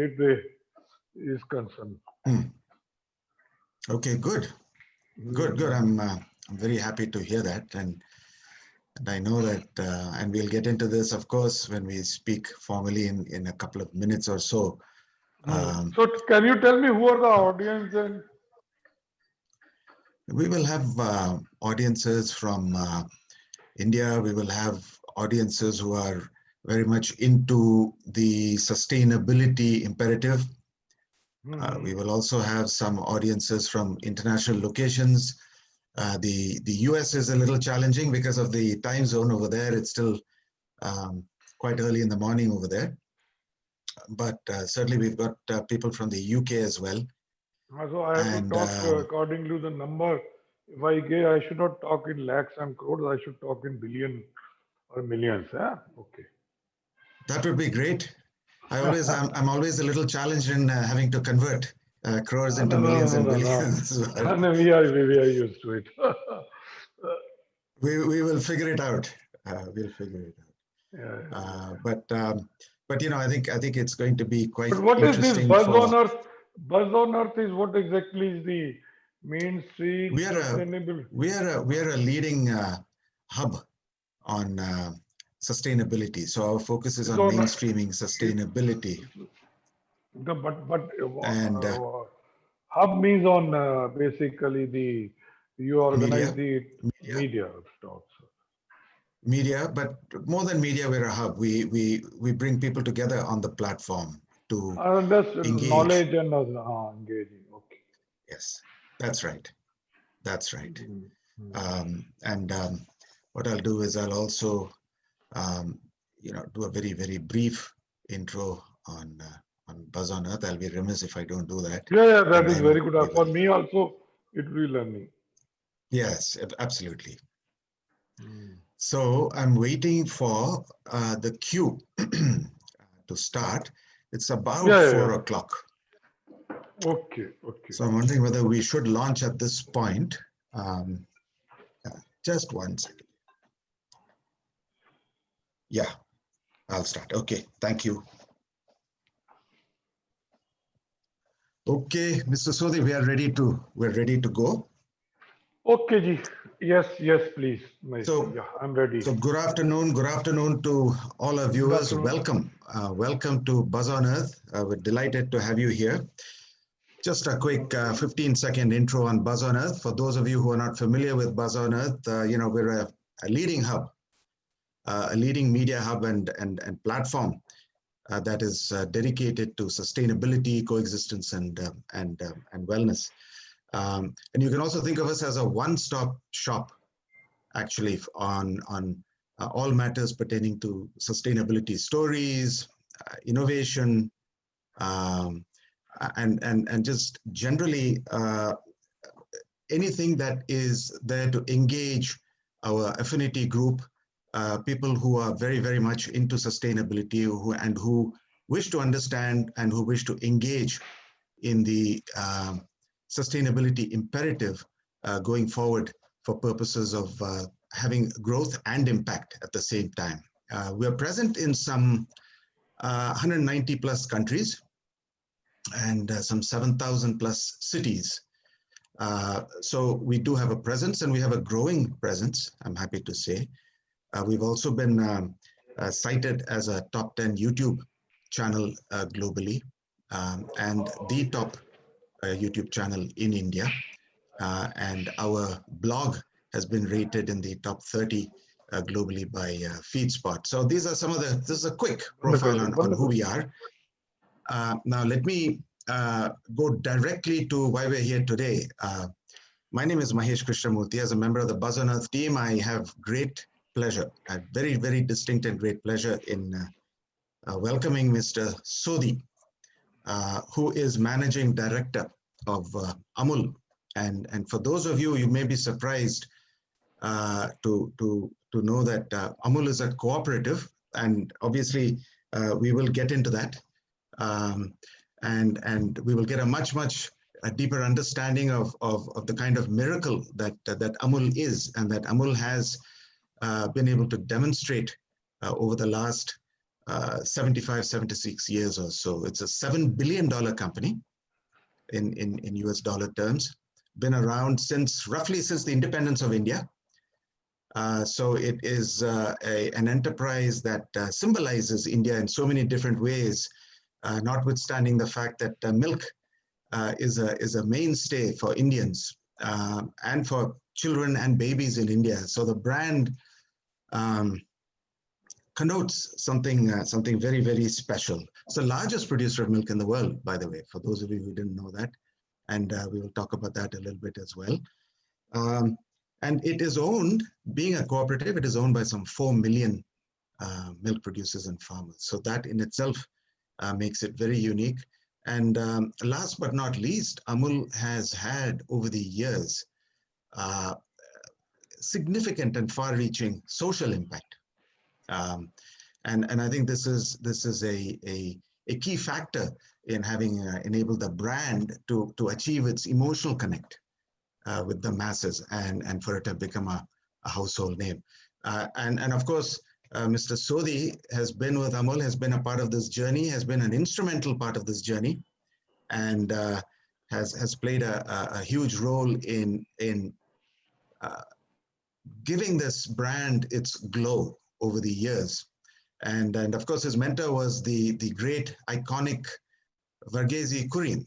day is concerned. Okay, good. Good. I'm very happy to hear that. And I know that, and we'll get into this, of course, when we speak formally in a couple of minutes or so. So can you tell me who are the audience and? We will have audiences from India. We will have audiences who are very much into the sustainability imperative. We will also have some audiences from international locations. The US is a little challenging because of the time zone over there. It's still quite early in the morning over there. But certainly we've got people from the UK as well. So I have to talk according to the number. If I should not talk in lakhs and crores, I should talk in billion or millions. Okay. That would be great. I'm always a little challenged in having to convert crores into millions and billions. No, we are used to it. We will figure it out. We'll figure it out. But you know, I think it's going to be quite interesting. But what is this Buzz on Earth? Buzz on Earth is what exactly is the mainstream sustainable? We are a leading hub on sustainability. So our focus is on mainstreaming sustainability. And hub means on basically you organize the media stocks. Media, but more than media, we're a hub. We bring people together on the platform to engage. Knowledge and engaging. Okay. Yes, that's right. That's right. What I'll do is I'll also, do a very, very brief intro on Buzz on Earth. I'll be remiss if I don't do that. Yeah, that is very good. For me also, it will be learning. Yes, absolutely. So I'm waiting for the queue to start. It's about 4 o'clock. Okay. So I'm wondering whether we should launch at this point. Just 1 second. Yeah, I'll start. Okay, thank you. Okay, Mr. Sodhi, we're ready to go. Okay, ji. Yes, please. I'm ready. So good afternoon to all our viewers. Welcome to Buzz on Earth. We're delighted to have you here. Just a quick 15-second intro on Buzz on Earth. For those of you who are not familiar with Buzz on Earth, we're a leading hub, a leading media hub and platform that is dedicated to sustainability, coexistence, and wellness. And you can also think of us as a one-stop shop, actually, on all matters pertaining to sustainability stories, innovation, and just generally anything that is there to engage our affinity group, people who are very, very much into sustainability who wish to understand and who wish to engage in the sustainability imperative going forward for purposes of having growth and impact at the same time. We are present in some 190 plus countries and some 7,000 plus cities. So we do have a presence, and we have a growing presence, I'm happy to say. We've also been cited as a top 10 YouTube channel globally, and the top YouTube channel in India. And our blog has been rated in the top 30 globally by FeedSpot. So these are this is a quick profile on who we are. Now let me go directly to why we're here today. My name is Mahesh Krishnamurthy. As a member of the Buzz on Earth team, I have great pleasure, a very, very distinct and great pleasure in welcoming Mr. Sodhi, who is Managing Director of Amul. And for those of you, you may be surprised to know that Amul is a cooperative, and obviously we will get into that. And we will get a much deeper understanding of the kind of miracle that Amul is, and that Amul has been able to demonstrate over the last 75, 76 years or so. It's a $7 billion company in US dollar terms, been around roughly since the independence of India. So it is an enterprise that symbolizes India in so many different ways, notwithstanding the fact that milk is a mainstay for Indians and for children and babies in India. So the brand connotes something very, very special. It's the largest producer of milk in the world, by the way, for those of you who didn't know that. And we will talk about that a little bit as well. And it is owned, being a cooperative, it is owned by some 4 million milk producers and farmers. So that in itself makes it very unique. And last but not least, Amul has had over the years significant and far-reaching social impact. And I think this is a key factor in having enabled the brand to achieve its emotional connect with the masses and for it to become a household name. And of course, Mr. Sodhi has been with Amul, has been a part of this journey, has been an instrumental part of this journey, and has played a huge role in giving this brand its glow over the years. And of course, his mentor was the great, iconic Varghese Kurian,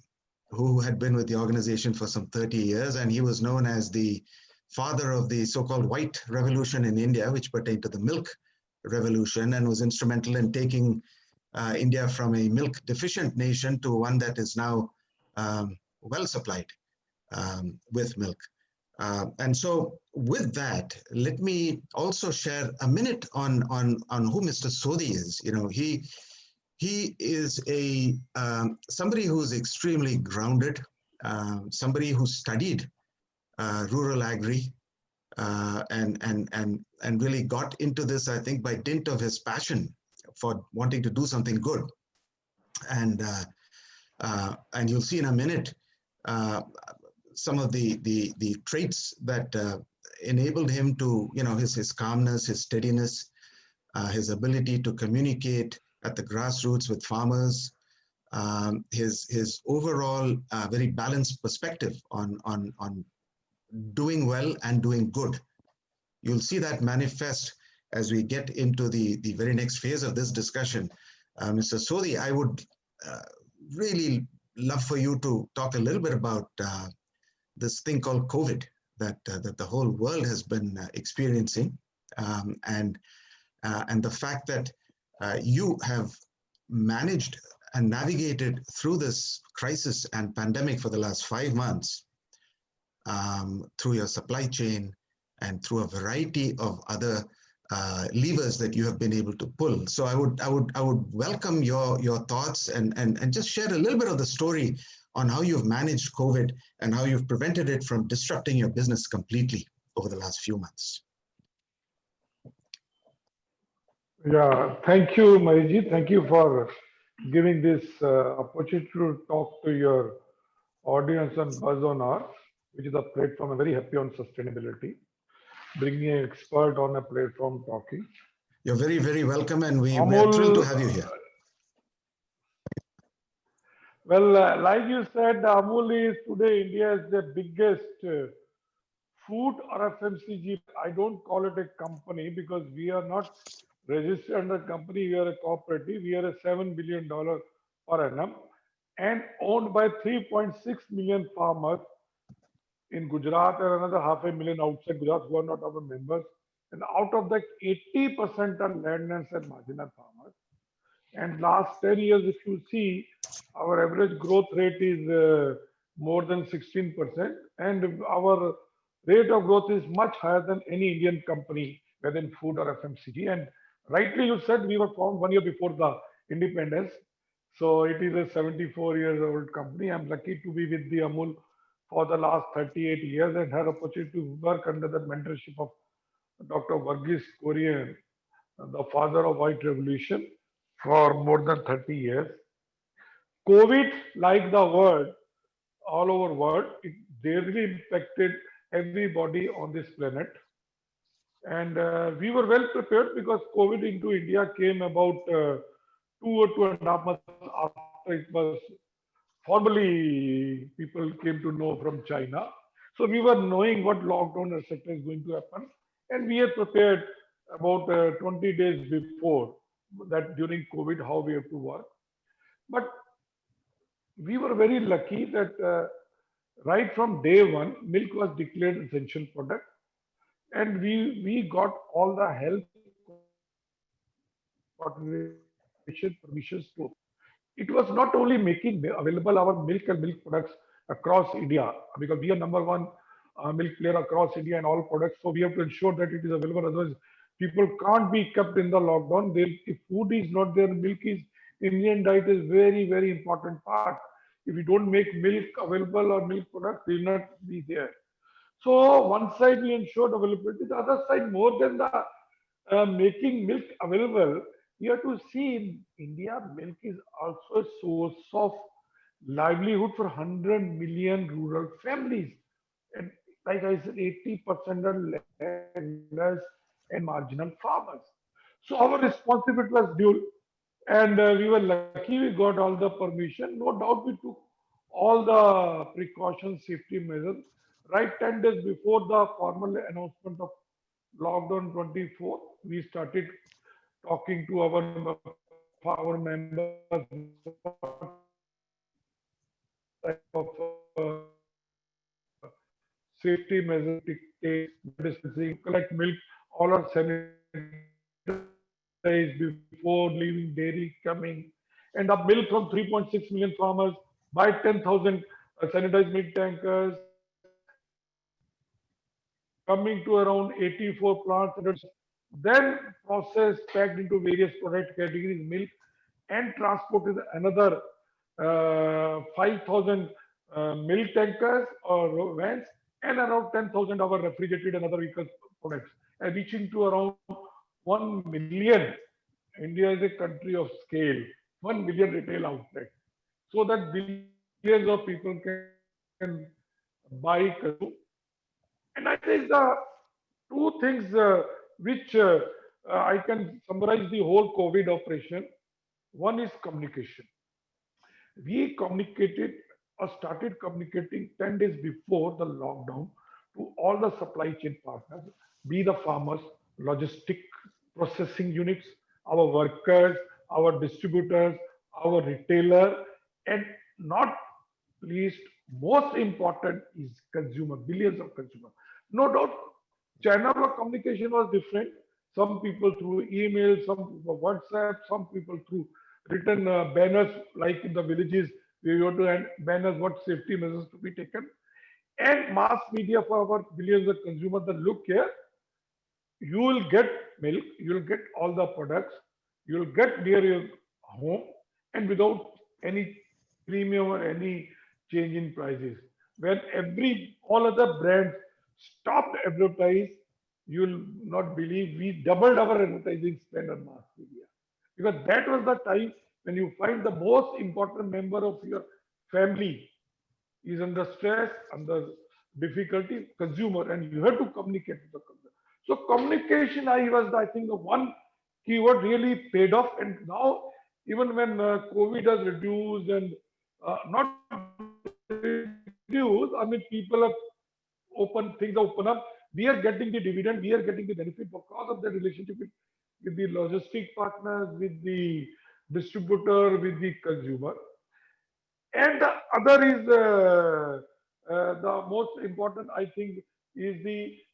who had been with the organization for some 30 years. And he was known as the father of the so-called white revolution in India, which pertained to the milk revolution, and was instrumental in taking India from a milk deficient nation to one that is now well supplied with milk. And so with that, let me also share a minute on who Mr. Sodhi is. You know, he is somebody who is extremely grounded, somebody who studied rural agri and really got into this, I think, by dint of his passion for wanting to do something good. And you'll see in a minute some of the traits that enabled him to, you know, his calmness, his steadiness, his ability to communicate at the grassroots with farmers, his overall very balanced perspective on doing well and doing good. You'll see that manifest as we get into the very next phase of this discussion. Mr. Sodhi, I would really love for you to talk a little bit about this thing called COVID that the whole world has been experiencing, and the fact that you have managed and navigated through this crisis and pandemic for the last 5 months through your supply chain and through a variety of other levers that you have been able to pull. So I would welcome your thoughts and just share a little bit of the story on how you've managed COVID and how you've prevented it from disrupting your business completely over the last few months. Yeah, thank you, Mariji. Thank you for giving this opportunity to talk to your audience on BuzzOnEarth, which is a platform. I'm very happy on sustainability, bringing an expert on a platform talking. You're very, very welcome, and we are thrilled to have you here. Well, like you said, Amul is today India's the biggest food or FMCG. I don't call it a company because we are not registered under company. We are a cooperative. We are a $7 billion per annum and owned by 3.6 million farmers in Gujarat and another 500,000 outside Gujarat who are not our members. And out of that, 80% are landless and marginal farmers. And last 10 years, if you see, our average growth rate is more than 16%. And our rate of growth is much higher than any Indian company, whether in food or FMCG. And rightly you said we were formed 1 year before the independence. So it is a 74 years old company. I'm lucky to be with the Amul for the last 38 years and had opportunity to work under the mentorship of Dr. Varghese Kurian, the father of white revolution, for more than 30 years. COVID, like the world, all over world, it really impacted everybody on this planet. And we were well prepared because COVID into India came about 2 or 2.5 months after it was formally people came to know from China. So we were knowing what lockdown, etc., is going to happen, and we had prepared about 20 days before that during COVID how we have to work. But we were very lucky that right from day one, milk was declared essential product, and we got all the health coordination permissions to operate. It was not only making available our milk and milk products across India, because we are number one milk player across India and all products. So we have to ensure that it is available. Otherwise, people can't be kept in the lockdown. If food is not there, milk is Indian diet is very, very important part. If we don't make milk available or milk products, they will not be there. So one side we ensured availability, the other side more than the making milk available, you have to see in India, milk is also a source of livelihood for 100 million rural families. And like I said, 80% are landless and marginal farmers. So our responsibility was dual, and we were lucky we got all the permission. No doubt we took all the precautions, safety measures. Right 10 days before the formal announcement of lockdown 24, we started talking to our members what type of safety measures to take, distancing, collect milk, all are sanitized before leaving dairy coming, and the milk from 3.6 million farmers, buy 10,000 sanitized milk tankers, coming to around 84 plants under distribution, then processed, packed into various product categories, milk, and transported another 5,000 milk tankers or vans, and around 10,000 our refrigerated and other vehicles products, and reaching to around 1 million. India is a country of scale, 1 million retail outlets, so that billions of people can buy, consume. And I think the two things which I can summarize the whole COVID operation. One is communication. We communicated or started communicating 10 days before the lockdown to all the supply chain partners, be the farmers, logistic processing units, our workers, our distributors, our retailer, and not least, most important is consumer, billions of consumers. No doubt, channel of communication was different. Some people through email, some through WhatsApp, some people through written banners, like in the villages, we have to hand banners what safety measures to be taken, and mass media for our billions of consumers that look here, you will get milk, you will get all the products, you will get near your home, and without any premium or any change in prices. When all other brands stopped advertise, you will not believe we doubled our advertising spend on mass media, because that was the time when you find the most important member of your family is under stress, under difficulty, consumer, and you have to communicate with the consumer. So communication, I think, the one keyword really paid off. And now, even when COVID has reduced and not reduced, I mean, people have open things are open up. We are getting the dividend, we are getting the benefit because of the relationship with the logistic partners, with the distributor, with the consumer. And the other is the most important, I think, is we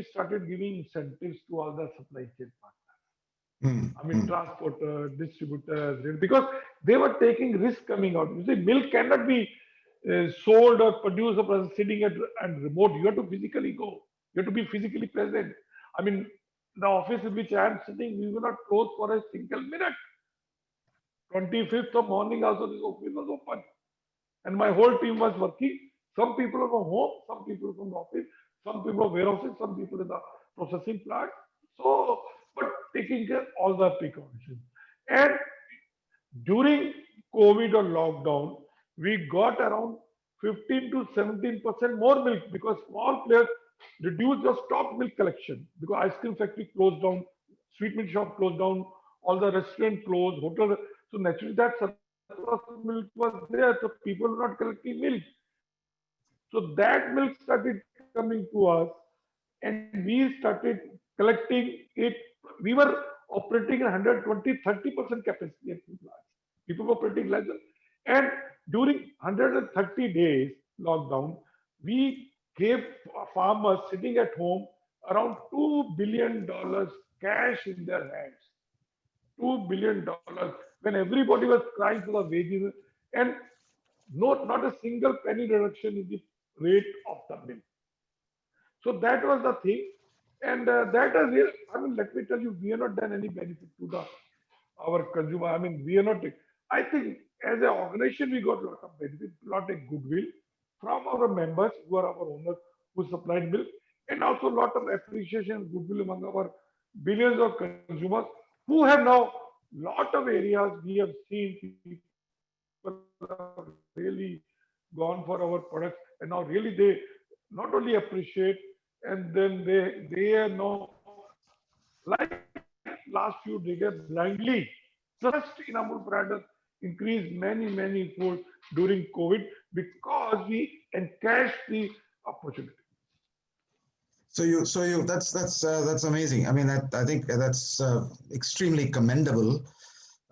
started giving incentives to all the supply chain partners. Mm, I mean, mm, transporters, distributors, because they were taking risk coming out. You see, milk cannot be sold or produced or sitting at and remote. You have to physically go. You have to be physically present. I mean, the office in which I am sitting, we were not closed for a single minute. 25th of morning also this office was open, and my whole team was working. Some people from home, some people from the office, some people from warehouses, some people in the processing plant. So, but taking care all the precautions. And during COVID or lockdown, we got around 15 to 17% more milk because small players reduced or stopped milk collection because ice cream factory closed down, sweet milk shop closed down, all the restaurant closed, hotel. So naturally that surplus milk was there, so people were not collecting milk. So that milk started coming to us, and we started collecting it. We were operating at 120, 30% capacity at two plants. People were operating less than. And during 130 days lockdown, we gave farmers sitting at home around $2 billion cash in their hands. $2 billion when everybody was crying for the wages and not a single penny reduction in the rate of the milk. So that was the thing, and that is real. I mean, let me tell you, we have not done any benefit to the our consumer. I mean, we are not. I think as an organization, we got a lot of benefit, lot of goodwill from our members who are our owners who supplied milk, and also a lot of appreciation and goodwill among our billions of consumers who have now lot of areas we have seen people have really gone for our products, and now really they not only appreciate and then they are now like last few decades blindly trust in Amul brand has increased many fold during COVID because we encashed the opportunity. That's amazing. I mean, I think that's extremely commendable.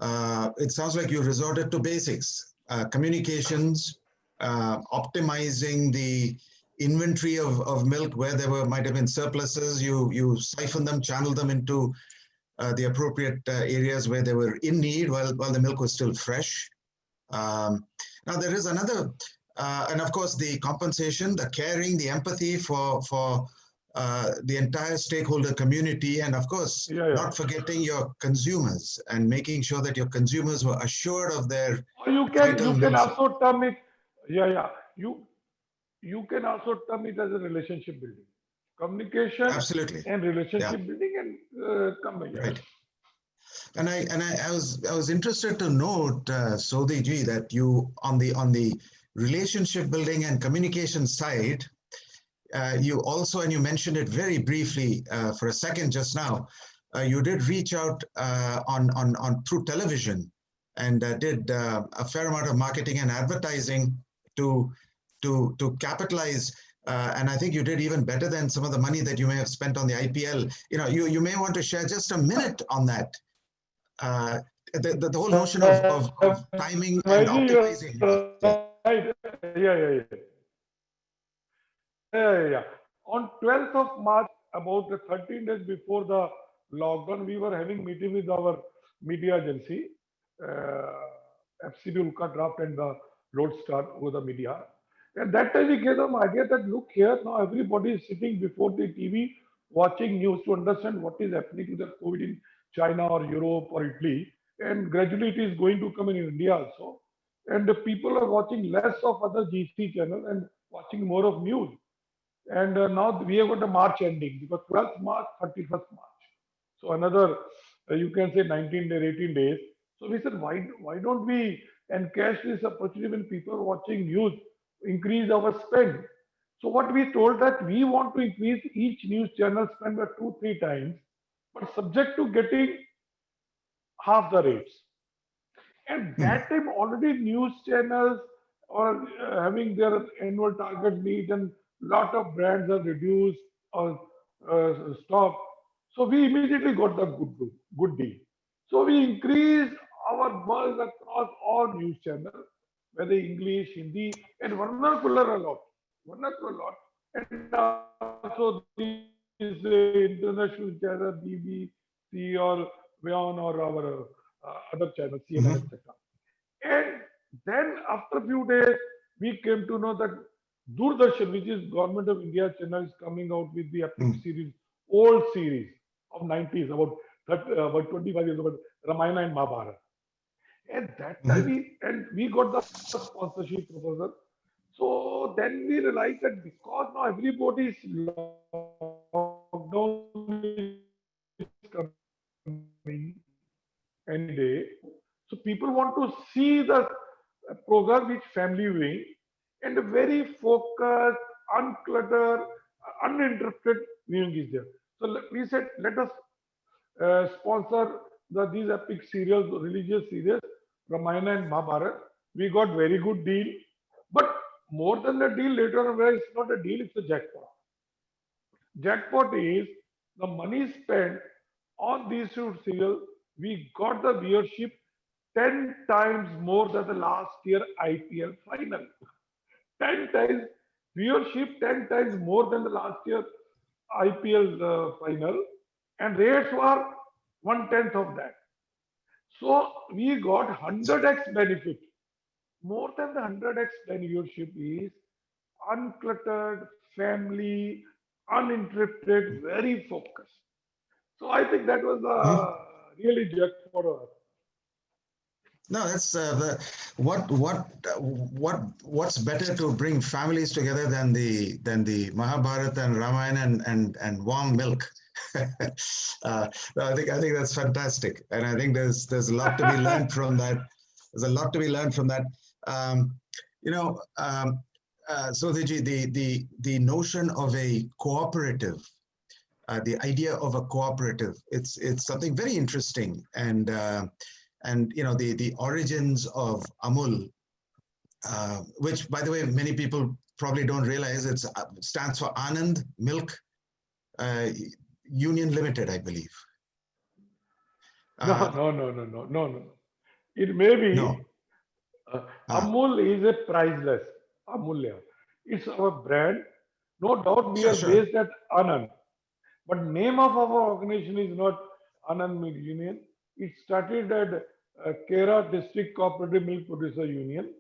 It sounds like you resorted to basics, communications, optimizing the inventory of milk where there might have been surpluses. You siphon them, channel them into the appropriate areas where they were in need while the milk was still fresh. Now there is another, and of course the compensation, the caring, the empathy for the entire stakeholder community, and of course not forgetting your consumers and making sure that your consumers were assured of their Or vital you can milk. also term it, yeah. You can also term it as a relationship building, communication Absolutely, and yeah, relationship building, and yeah. right. And I was interested to note, Sodhi ji, that you on the relationship building and communication side, you also, and you mentioned it very briefly for a second just now, you did reach out on through television and did a fair amount of marketing and advertising to capitalize. And I think you did even better than some of the money that you may have spent on the IPL. You may want to share just a minute on that. The whole notion of timing and Vaiji, you're optimizing. right. Yeah. On 12th of March, about the 13 days before the lockdown, we were having meeting with our media agency, FCB Ulka Draft and the Lodestar over the media. And that time we gave them idea that look here, now everybody is sitting before the TV watching news to understand what is happening to the COVID in China or Europe or Italy. And gradually it is going to come in India also. And the people are watching less of other GC channels and watching more of news. And now we have got the March ending because 12th March, 31st March. So another, you can say 19 days, 18 days. So we said, why don't we encash this opportunity when people are watching news, increase our spend? So what we told that we want to increase each news channel spend by 2-3 times, but subject to getting half the rates. And Mhm. that time already news channels are having their annual target meet and lot of brands are reduced or stopped. So we immediately got the good deal. So we increased our buzz across all news channels, whether English, Hindi, and vernacular a lot. Vernacular a lot. And also these international channels, BBC or WION or our other channels, CNN, etc. Mhm. And then after a few days, we came to know that Doordarshan, which is Government of India channel, is coming out with the epic Mhm. series, old series of 90s, about 25 years about Ramayana and Mahabharata. And that time Mhm. we got the sponsorship proposal. So then we realized that because now everybody's lockdown is coming any day, so people want to see the program which family viewing and very focused, uncluttered. uninterrupted viewing is there. So we said, let us sponsor these epic serials, religious serials, Ramayana and Mahabharata. We got very good deal, but more than the deal later on, where it's not a deal, it's a jackpot. Jackpot is the money spent on these two serials. We got the viewership 10 times more than the last year IPL final. 10 times viewership, 10 times more than the last year IPL final, and rates were one tenth of that. So we got 100x benefit. More than the 100x viewership is uncluttered, family, uninterrupted, very focused. So I think that was Mhm. really jackpot for us. No, that's what's better to bring families together than the Mahabharata and Ramayana and warm milk. No, I think that's fantastic, and I think there's a lot to be learned from that. There's a lot to be learned from that. Um, you know, so the notion of a cooperative, the idea of a cooperative, it's something very interesting, and the origins of Amul, which by the way many people probably don't realize, it stands for Anand Milk uh, Union Limited, I believe. No, Uh, no, no, no, no, no, no. It may be no, Amul is a priceless. Amulya. It's our brand. No doubt we sure, are sure, based at Anand. But name of our organization is not Anand Milk Union. It started at Kera District Cooperative Milk Producer Union,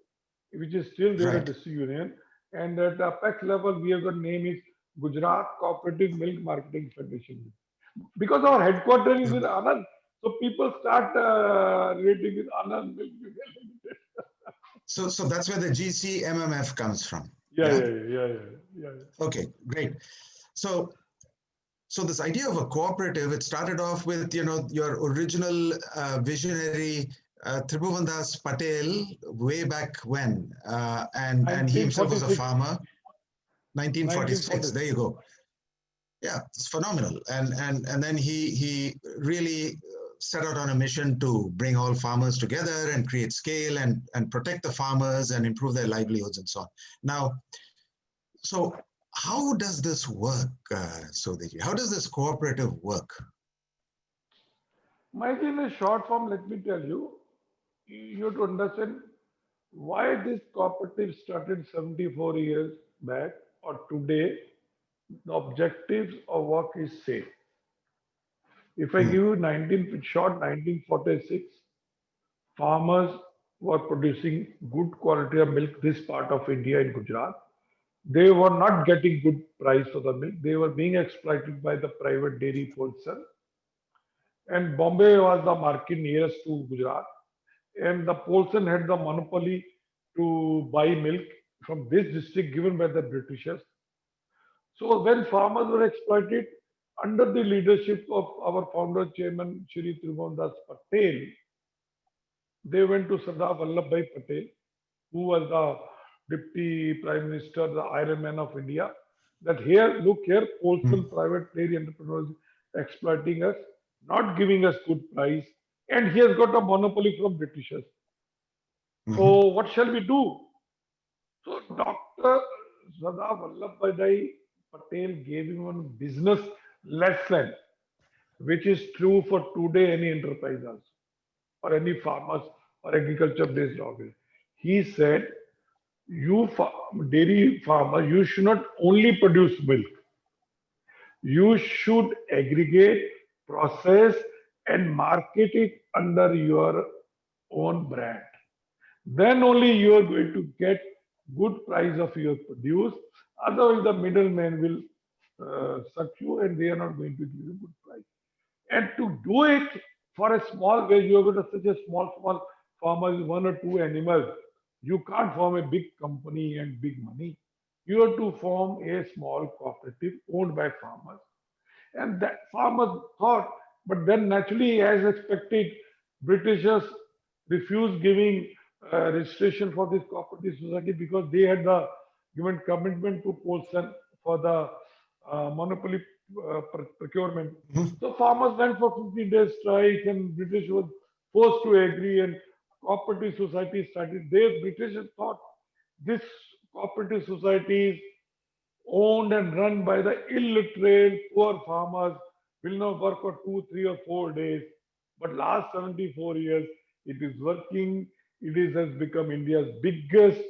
which is still there at right. district union. And at apex level, we have got name is Gujarat Cooperative Milk Marketing Federation. Because our headquarters is in Anand, so people start relating with Anand Milk Union Limited. So that's where the GCMMF comes from. Yeah, Yeah. yeah, yeah, yeah, yeah, yeah. Okay, great. So so this idea of a cooperative, it started off with your original visionary Tribhuvandas Patel way back when, and he himself was a 1946, farmer. 1946. There 1946. you go. Yeah, it's phenomenal. And then he really set out on a mission to bring all farmers together and create scale and protect the farmers and improve their livelihoods and so on. Now, so how does this work, Sodhiji? How does this cooperative work? Mike, in a short form, let me tell you, you have to understand why this cooperative started 74 years back or today. The objectives of work is same. If I give Hmm. you 19 short 1946, farmers were producing good quality of milk this part of India in Gujarat. They were not getting good price for the milk. They were being exploited by the private dairy wholesale. And Bombay was the market nearest to Gujarat. And the Polson had the monopoly to buy milk from this district given by the Britishers. So when farmers were exploited under the leadership of our founder chairman Shri Tribhuvandas Patel, they went to Sardar Vallabhbhai Patel, who was the deputy prime minister, the Iron Man of India, that here, look here, Hmm. Polson private dairy entrepreneurs exploiting us, not giving us good price, and he has got a monopoly from Britishers. Mhm. So what shall we do? So Dr. Sardar Vallabhbhai Patel gave him one business lesson, which is true for today any enterprise also, or any farmers or agriculture based organization. He said, you dairy farmer, you should not only produce milk, you should aggregate, process, and market it under your own brand. Then only you are going to get good price of your produce. Otherwise, the middleman will suck you and they are not going to give you good price. And to do it for a small where you have got such a small farmers, one or two animals, you can't form a big company and big money. You have to form a small cooperative owned by farmers. And that farmers thought, but then naturally, as expected, Britishers refused giving registration for this cooperative society because they had the given commitment to Polson for the monopoly procurement. Mhm. So farmers went for 15 days strike, and British was forced to agree, and cooperative society started. They British thought this cooperative societies owned and run by the illiterate poor farmers will now work for 2, 3, or 4 days. But last 74 years, it is working. Has become India's biggest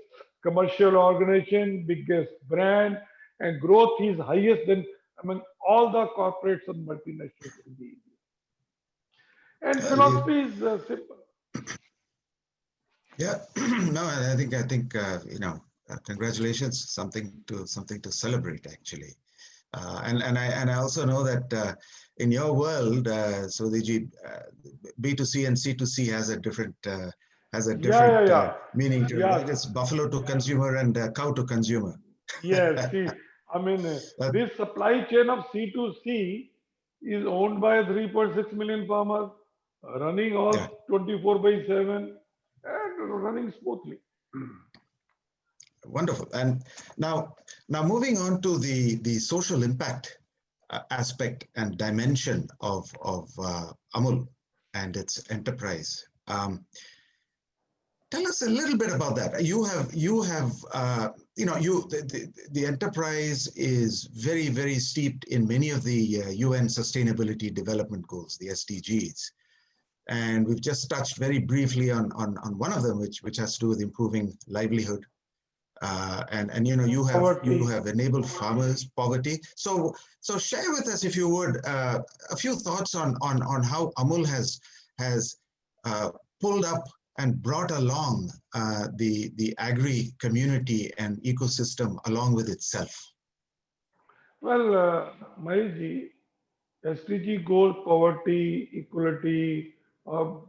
commercial organization, biggest brand, and growth is highest than among all the corporates and multinationals in the India. And You, philosophy is simple. yeah, no, I think congratulations, something to celebrate actually. And I also know that in your world, Swadiji, B2C and C2C has a Yeah, yeah, different yeah. meaning to it, right? Yeah. It's buffalo to consumer and cow to consumer. Yes, see, I mean, Uh, this supply chain of C2C is owned by 3.6 million farmers, running yeah, all 24 by 7 and running smoothly. wonderful. And now, now moving on to the social impact aspect and dimension of Amul and its enterprise. Tell us a little bit about that. The enterprise is very steeped in many of the UN Sustainability Development Goals, the SDGs, and we've just touched very briefly on one of them, which has to do with improving livelihood. And you Poverty. have enabled farmers poverty. So share with us, if you would, a few thoughts on how Amul has uh, pulled up and brought along the agri community and ecosystem along with itself. Well, Maheshji, SDG goals, poverty, equality,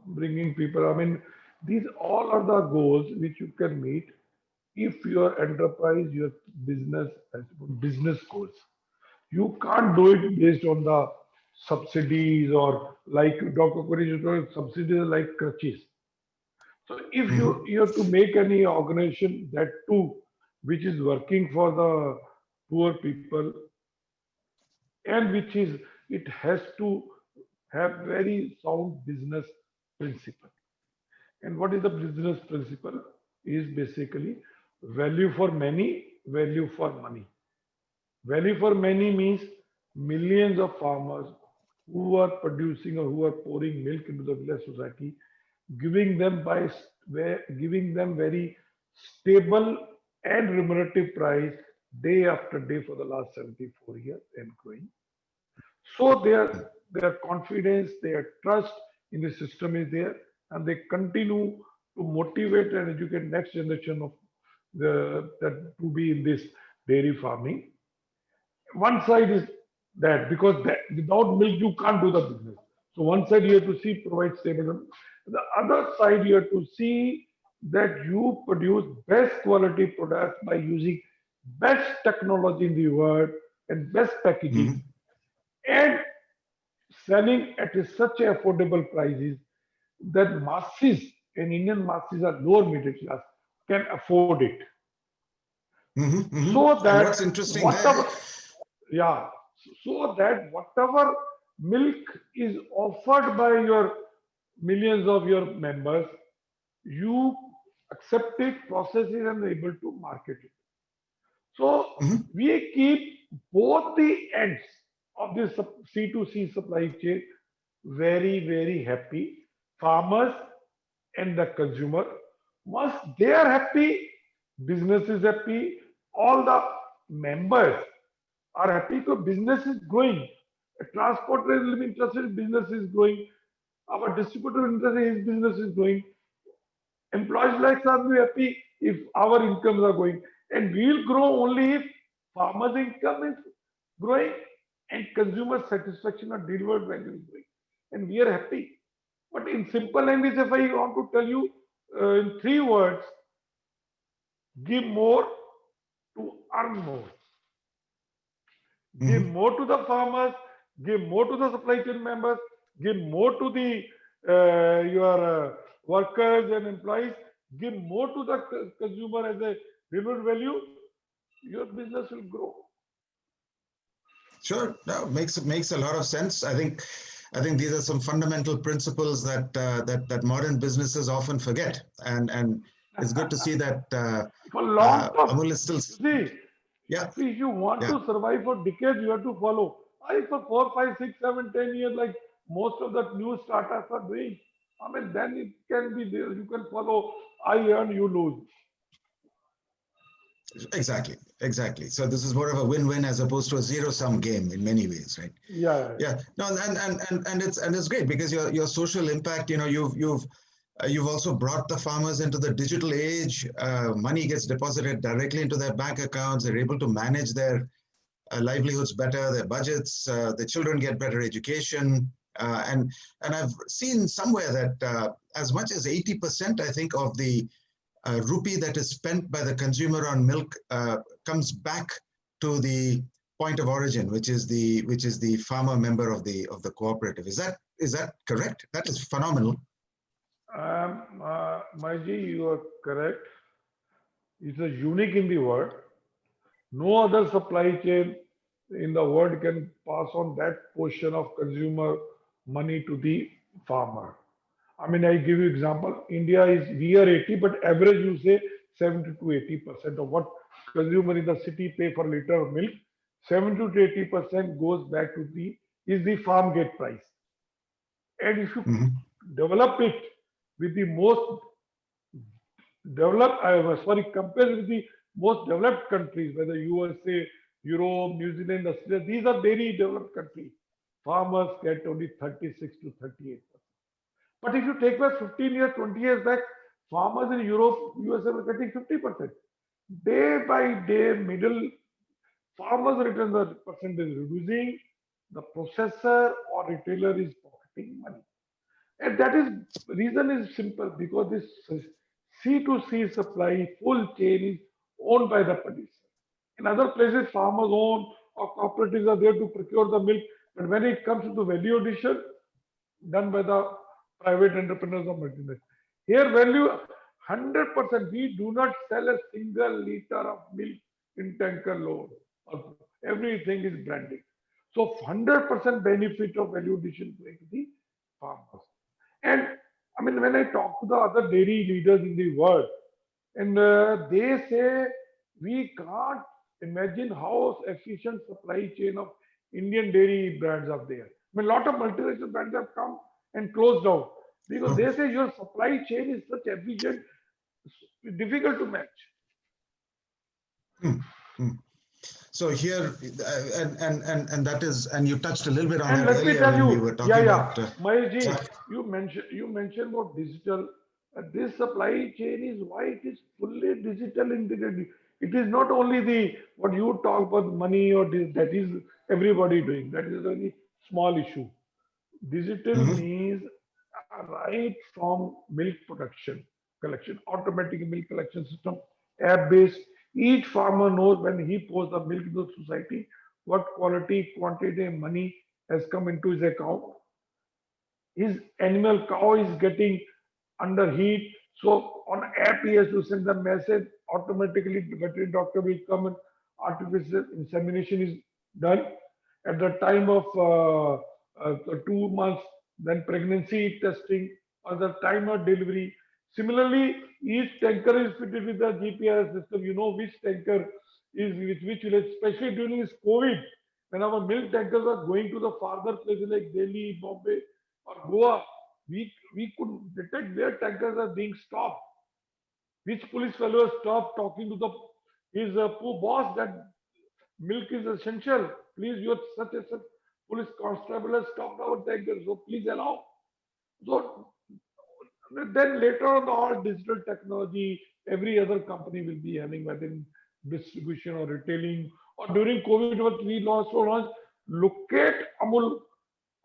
bringing people. I mean, these all are the goals which you can meet if your enterprise, your business has business goals. You can't do it based on the subsidies or like Dr. Kuri told, subsidies are like crutches. So if Mhm, you have to make any organization that too, which is working for the poor people and which is it has to have very sound business principle. And what is the business principle? Is basically value for many, value for money. Value for many means millions of farmers who are producing or who are pouring milk into the village society, giving them giving them very stable and remunerative price day after day for the last 74 years and growing. So their confidence, their trust in the system is there, and they continue to motivate and educate next generation of the that to be in this dairy farming. One side is that because without milk you can't do the business. So one side you have to see provide stable. The other side you have to see that you produce best quality products by using best technology in the world and best packaging mhm, and selling at such affordable prices that masses and Indian masses are lower middle class can afford it. mhm, mhm. So And that what's interesting there, whatever, yeah, so that whatever milk is offered by your millions of your members, you accept it, process it, and able to market it. So mhm, we keep both the ends of this C2C supply chain very happy. Farmers and the consumer. Once they are happy, business is happy, all the members are happy because business is growing. A transporter is interested, business is growing. Our distributor interested, his business is growing. Employees like us will be happy if our incomes are going. And we will grow only if farmers' income is growing and consumer satisfaction or delivered value is growing. And we are happy. But in simple language, if I want to tell you in 3 words, give more to earn more. Give mhm. more to the farmers, give more to the supply chain members, give more to the your workers and employees, give more to the consumer as a delivered value, your business will grow. Sure. No, makes a lot of sense. I think these are some fundamental principles that modern businesses often forget, and it's good to see that For long term, Amul is still. you see, Yeah, see, if you want yeah. to survive for decades, you have to follow. I for 4, 5, 6, 7, 10 years, like most of the new startups are doing. I mean, then it can be there. You can follow. I earn, you lose. Exactly. So this is more of a win-win as opposed to a zero-sum game in many ways, right? Yeah, Yeah. No, and it's great because your social impact. You've also brought the farmers into the digital age. Money gets deposited directly into their bank accounts. They're able to manage their livelihoods better, their budgets. The children get better education. And I've seen somewhere that as much as 80%, I think, of the rupee that is spent by the consumer on milk comes back to the point of origin, which is the farmer member of the cooperative. Is that correct? That is phenomenal. Maiji, you are correct. It's a unique in the world. No other supply chain in the world can pass on that portion of consumer money to the farmer. I mean, I give you example. India is we are 80, but average you say 70 to 80% of what consumer in the city pay for a liter of milk, 70 to 80% goes back to the farm gate price. And if you Mhm. develop it with the most developed, compared with the most developed countries, whether USA, Europe, New Zealand, Australia, these are very developed countries. Farmers get only 36 to 38%. But if you take back 15 years, 20 years back, farmers in Europe, USA were getting 50%. Day by day, middle farmers return the percentage reducing, the processor or retailer is pocketing money. And that is reason is simple because this C2C supply full chain is owned by the producer. In other places, farmers own or cooperatives are there to procure the milk. But when it comes to the value addition, done by the private entrepreneurs or multinationals. Here, value 100%. We do not sell a single liter of milk in tanker load. Everything is branded. So 100% benefit of value addition going to the farmers. And I mean, when I talk to the other dairy leaders in the world, and they say we can't imagine how efficient supply chain of Indian dairy brands are there. I mean, a lot of multinational brands have come and closed down because Oh, they say your supply chain is such efficient, difficult to match. hmm, hmm. So here, and that is, and you touched a little bit on And that let me earlier tell when we you, were yeah, talking yeah, about. Mayurji, Yeah. you mentioned about digital. This supply chain is why it is fully digital integrated. It is not only the what you talk about money or this, that is everybody doing. That is a very small issue. Digital Mhm. means right from milk production, collection, automatic milk collection system, app based. Each farmer knows when he pours the milk to the society what quality, quantity, and money has come into his account. His animal cow is getting under heat. So on app he has to send the message automatically. The veterinary doctor will come and artificial insemination is done at the time of 2 months. Then pregnancy testing or the time of delivery. Similarly, each tanker is fitted with the GPS system. You know which tanker is with which village, especially during this COVID, when our milk tankers are going to the farther places like Delhi, Bombay, or Goa, we could detect where tankers are being stopped. Which police fellow has stopped talking to the his poor boss that milk is essential. Please, your such and such police constable has stopped our tankers, so please allow. So then later on, all digital technology, every other company will be having whether in distribution or retailing. Or during COVID, what we launched, locate Amul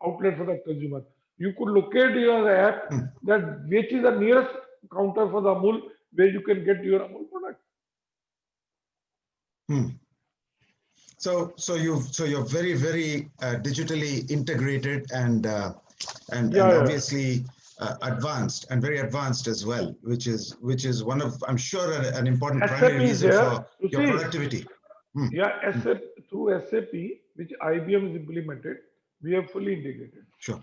outlet for the consumer. You could locate your app Hmm, that which is the nearest counter for the Amul where you can get your Amul product. hmm. So you're very very digitally integrated and Yeah, yeah. obviously advanced and very advanced as well, which is one of, I'm sure, an important primary SAP is reason there. for You your see, productivity. Hmm, yeah, hmm, SAP through SAP. which IBM has implemented, we have fully integrated. Sure.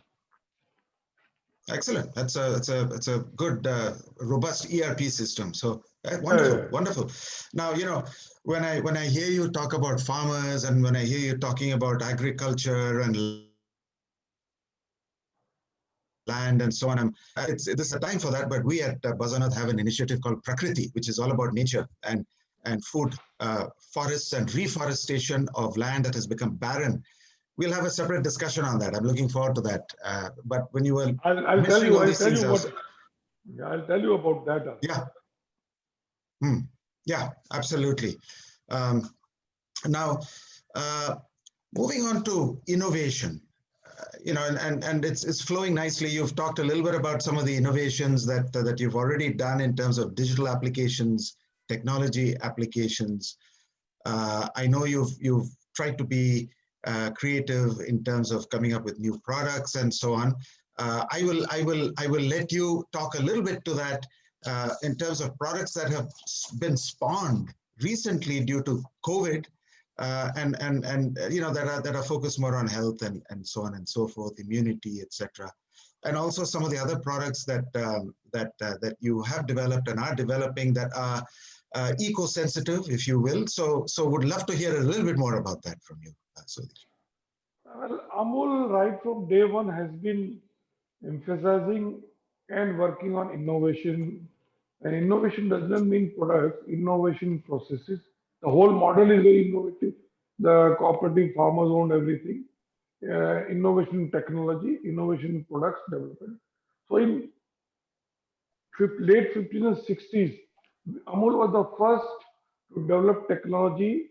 Excellent. That's a good robust ERP system. So wonderful, Yeah, wonderful. Now, when I hear you talk about farmers and when I hear you talking about agriculture and land and so on, it's this is a time for that. But we at BuzzOnEarth have an initiative called Prakriti, which is all about nature and food, forests and reforestation of land that has become barren. We'll have a separate discussion on that. I'm looking forward to that. But when you were I'll tell mentioning you. all I'll these tell things, you I what. was, Yeah, I'll tell you about that also. yeah, hmm, yeah, absolutely. Um, now, uh, moving on to innovation, and it's flowing nicely. You've talked a little bit about some of the innovations that you've already done in terms of digital applications, technology applications. I know you've tried to be creative in terms of coming up with new products and so on. I will let you talk a little bit to that in terms of products that have been spawned recently due to COVID, and that are focused more on health and so on and so forth, immunity, etc. And also some of the other products that you have developed and are developing that are eco-sensitive, if you will. So would love to hear a little bit more about that from you, Sudhir. Well, Amul, right from day one, has been emphasizing and working on innovation. And innovation does not mean products, innovation processes. The whole model is very innovative. The cooperative farmers own everything. Innovation in technology, innovation in products development. So in late 50s and 60s, Amul was the first to develop technology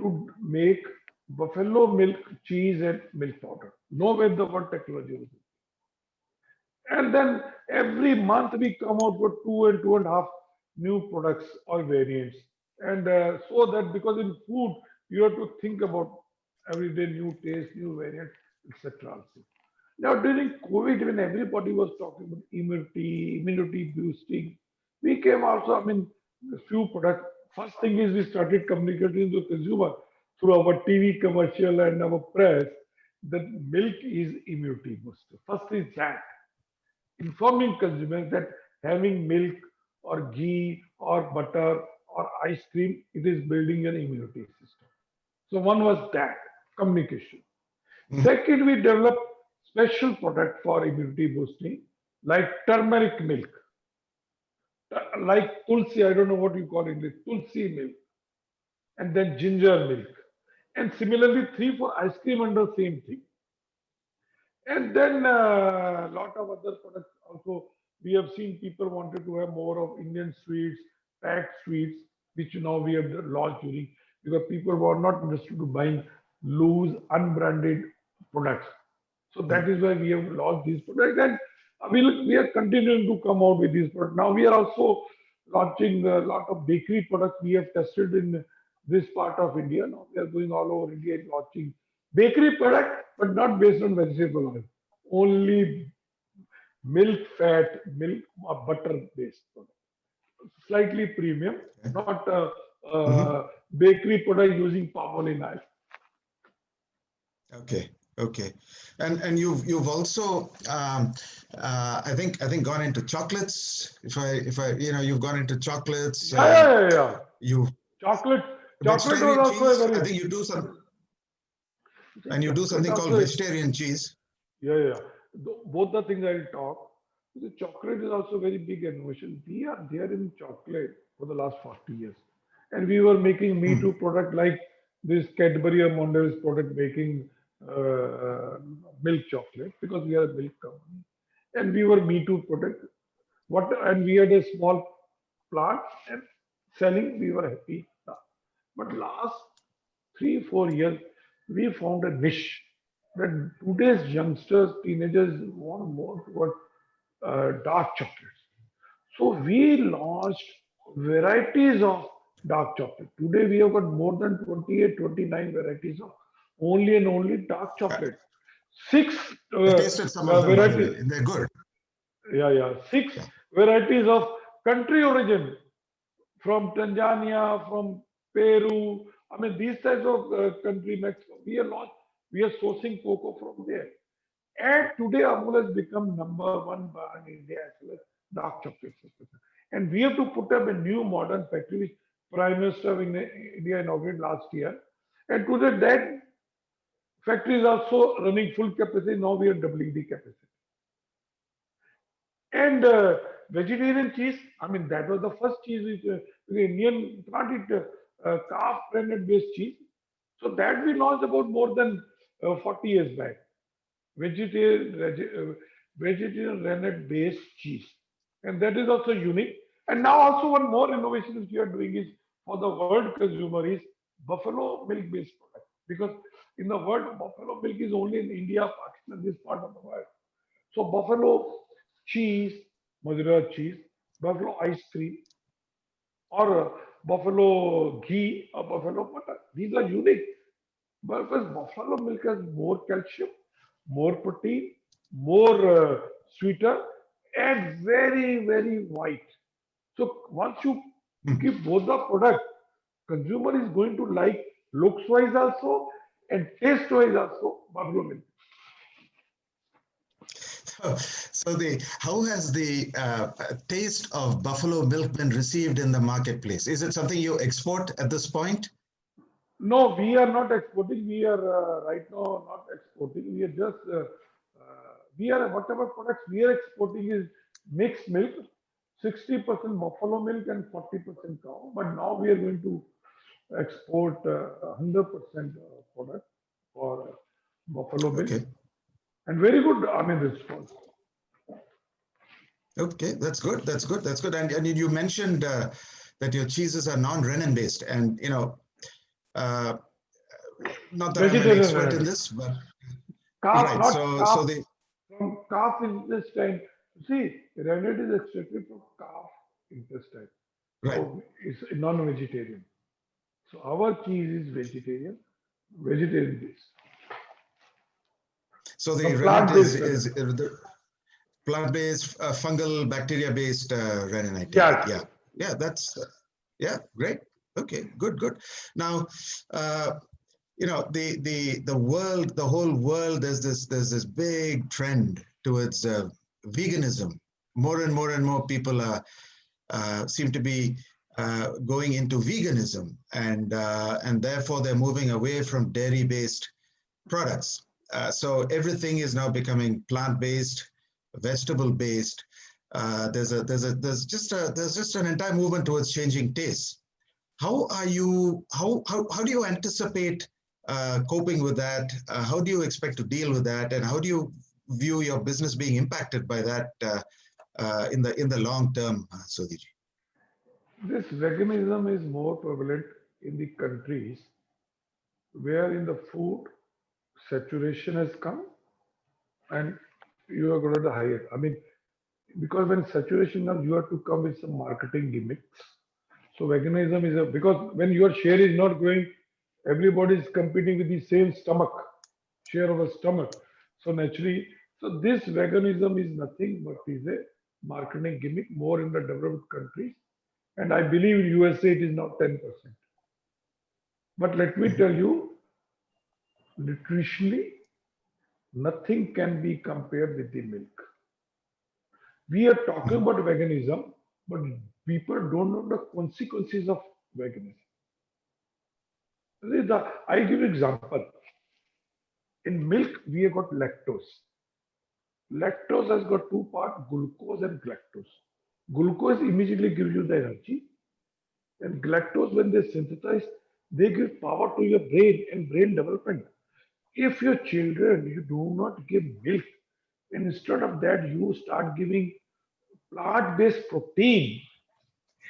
to make buffalo milk cheese and milk powder. Nowhere the word technology was. And then every month we come out with two and two and a half new products or variants. And so that because in food you have to think about everyday new taste, new variant, etc. Also. Now during COVID, when everybody was talking about immunity boosting, we came also, I mean, a few products. First thing is we started communicating to consumer through our TV commercial and our press that milk is immunity booster. First is that informing consumers that having milk or ghee or butter or ice cream, it is building an immunity system. So one was that communication. Mhm. Second, we developed special product for immunity boosting, like turmeric milk, like tulsi. I don't know what you call it, tulsi milk, and then ginger milk, and similarly three for ice cream under same thing. And then a lot of other products also. We have seen people wanted to have more of Indian sweets, packed sweets, which now we have launched during because people were not interested to buying loose, unbranded products. So that is why we have launched these products, and we are continuing to come out with these products. Now we are also launching a lot of bakery products we have tested in this part of India. Now we are going all over India and launching bakery product, but not based on vegetable oil, only milk fat, milk or butter based product. Slightly premium, not Mhm. bakery product using palm oil in oil. Okay, okay, and you've also I think gone into chocolates. If I you've gone into chocolates. Yeah, yeah, yeah, yeah. You Chocolate, chocolate was vegetarian also a cheese. I very, think you do some, see, and you do chocolate something called also, vegetarian cheese. yeah, yeah. Both the things I'll talk. The chocolate is also very big innovation. We are there in chocolate for the last 40 years. And we were making Me Hmm. Too product like this Cadbury or Mondelez product making uh, milk chocolate because we are a milk company. And we were Me Too product. And we had a small plant and selling, we were happy. But last 3 4 years, we found a niche that today's youngsters, teenagers want more toward dark chocolates. So we launched varieties of dark chocolate. Today we have got more than 28, 29 varieties of only and only dark I, chocolate. Six I tasted some of them, by the varieties. way. They're good. Yeah, yeah. Six Yeah. varieties of country origin from Tanzania, from Peru, I mean, these types of country, Mexico, we are sourcing cocoa from there. And today Amul has become number one brand in India as well as dark chocolate. And we have to put up a new modern factory which Prime Minister of India inaugurated last year. And today that factory is also running full capacity. Now we are doubling the capacity. And vegetarian cheese, I mean, that was the first cheese which the Indian can't eat calf rennet based cheese. So that we launched about more than 40 years back. Vegetarian, vegetarian rennet based cheese. And that is also unique. And now also one more innovation which we are doing is for the world consumer is buffalo milk based product. Because in the world, buffalo milk is only in India, Pakistan, this part of the world. So buffalo cheese, Madura cheese, buffalo ice cream, or buffalo ghee or buffalo butter. These are unique. But because buffalo milk has more calcium, more protein, more sweeter, and very, very white. So once you Mhm. give both the product, consumer is going to like looks wise also and taste wise also buffalo milk. So the how has the taste of buffalo milk been received in the marketplace? Is it something you export at this point? No, we are not exporting. We are right now not exporting. We are just we are whatever products we are exporting is mixed milk, 60% buffalo milk and 40% cow. But now we are going to export 100% product for buffalo milk Okay. and very good. I mean response. Okay, that's good. That's good. That's good. And you mentioned that your cheeses are non-renin based, and uh, not that I'm an Vegetarian expert in rennet. this, but Calf, right. not So calf. so the From calf intestine. See, rennet is extracted from calf intestine. right. So it's non-vegetarian. So our cheese is vegetarian based. So the From rennet plant-based is rennet. the plant-based, fungal, bacteria-based renin. I take it. Yes. Yeah, yeah. That's yeah, great. Okay, good, good. Now, uh, the world, the whole world, there's this big trend towards veganism. More and more and more people are seem to be going into veganism, and therefore they're moving away from dairy-based products. So everything is now becoming plant-based, vegetable-based. There's just an entire movement towards changing tastes. How do you anticipate coping with that? How do you expect to deal with that? And how do you view your business being impacted by that in the long term, Sodhiji? This veganism is more prevalent in the countries where in the food saturation has come and you are going to the higher. I mean, because when saturation comes, you have to come with some marketing gimmicks. So veganism is a because when your share is not growing, everybody is competing with the same stomach share of a stomach. So naturally, so this veganism is nothing but is a marketing gimmick more in the developed countries, and I believe in USA it is now 10%. But let me tell you, nutritionally, nothing can be compared with the milk. We are talking Mhm. about veganism, but people don't know the consequences of veganism. I give you example. In milk, we have got lactose. Lactose has got two parts, glucose and galactose. Glucose immediately gives you the energy, and galactose, when they synthesize, they give power to your brain and brain development. If your children, you do not give milk, and instead of that, you start giving plant-based protein,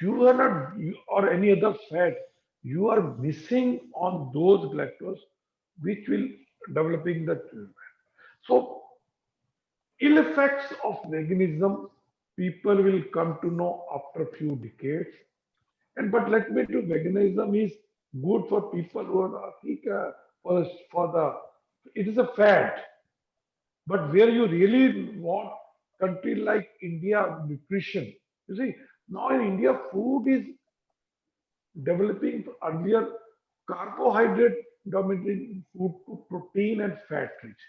you are not, or any other fat, you are missing on those galactose, which will developing the children. So ill effects of veganism, people will come to know after a few decades. And but let me do veganism is good for people who are for the it is a fad. But where you really want country like India nutrition, you see now in India food is developing earlier. carbohydrate dominating food to protein and fat rich.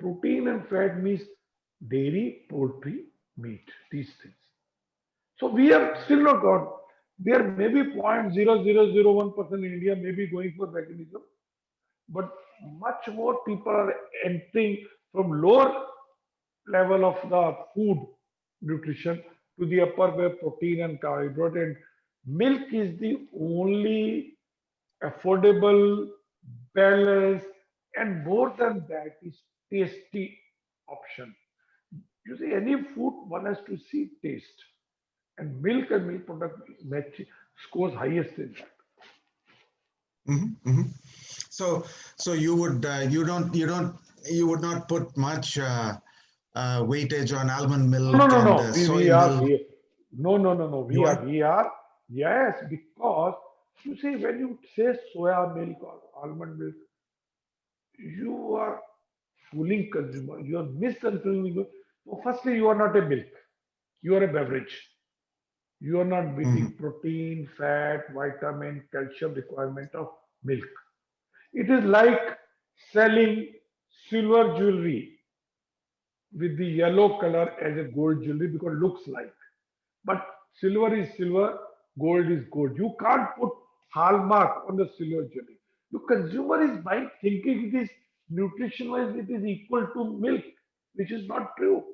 Protein and fat means dairy, poultry, meat, these things. So we are still not got. There may be 0.0001% in India may be going for veganism, but much more people are entering from lower level of the food nutrition to the upper where protein and carbohydrate, and milk is the only affordable, balanced, and more than that is tasty option. You see, any food one has to see taste, and milk and milk product match scores highest in that. Mhm, mhm. So, so you would you would not put much weightage on almond No, no, milk no, and no. soy We are milk. we no, no, no, no. You are? We are yes, because you see when you say soya milk or almond milk, you are fooling consumer. You are misconstruing. So firstly, you are not a milk. You are a beverage. You are not Mhm, meeting protein, fat, vitamin, calcium requirement of milk. It is like selling silver jewelry with the yellow color as a gold jewelry because it looks like. But silver is silver, gold is gold. You can't put hallmark on the silver jewelry. The consumer is buying thinking it is nutrition wise, it is equal to milk, which is not true.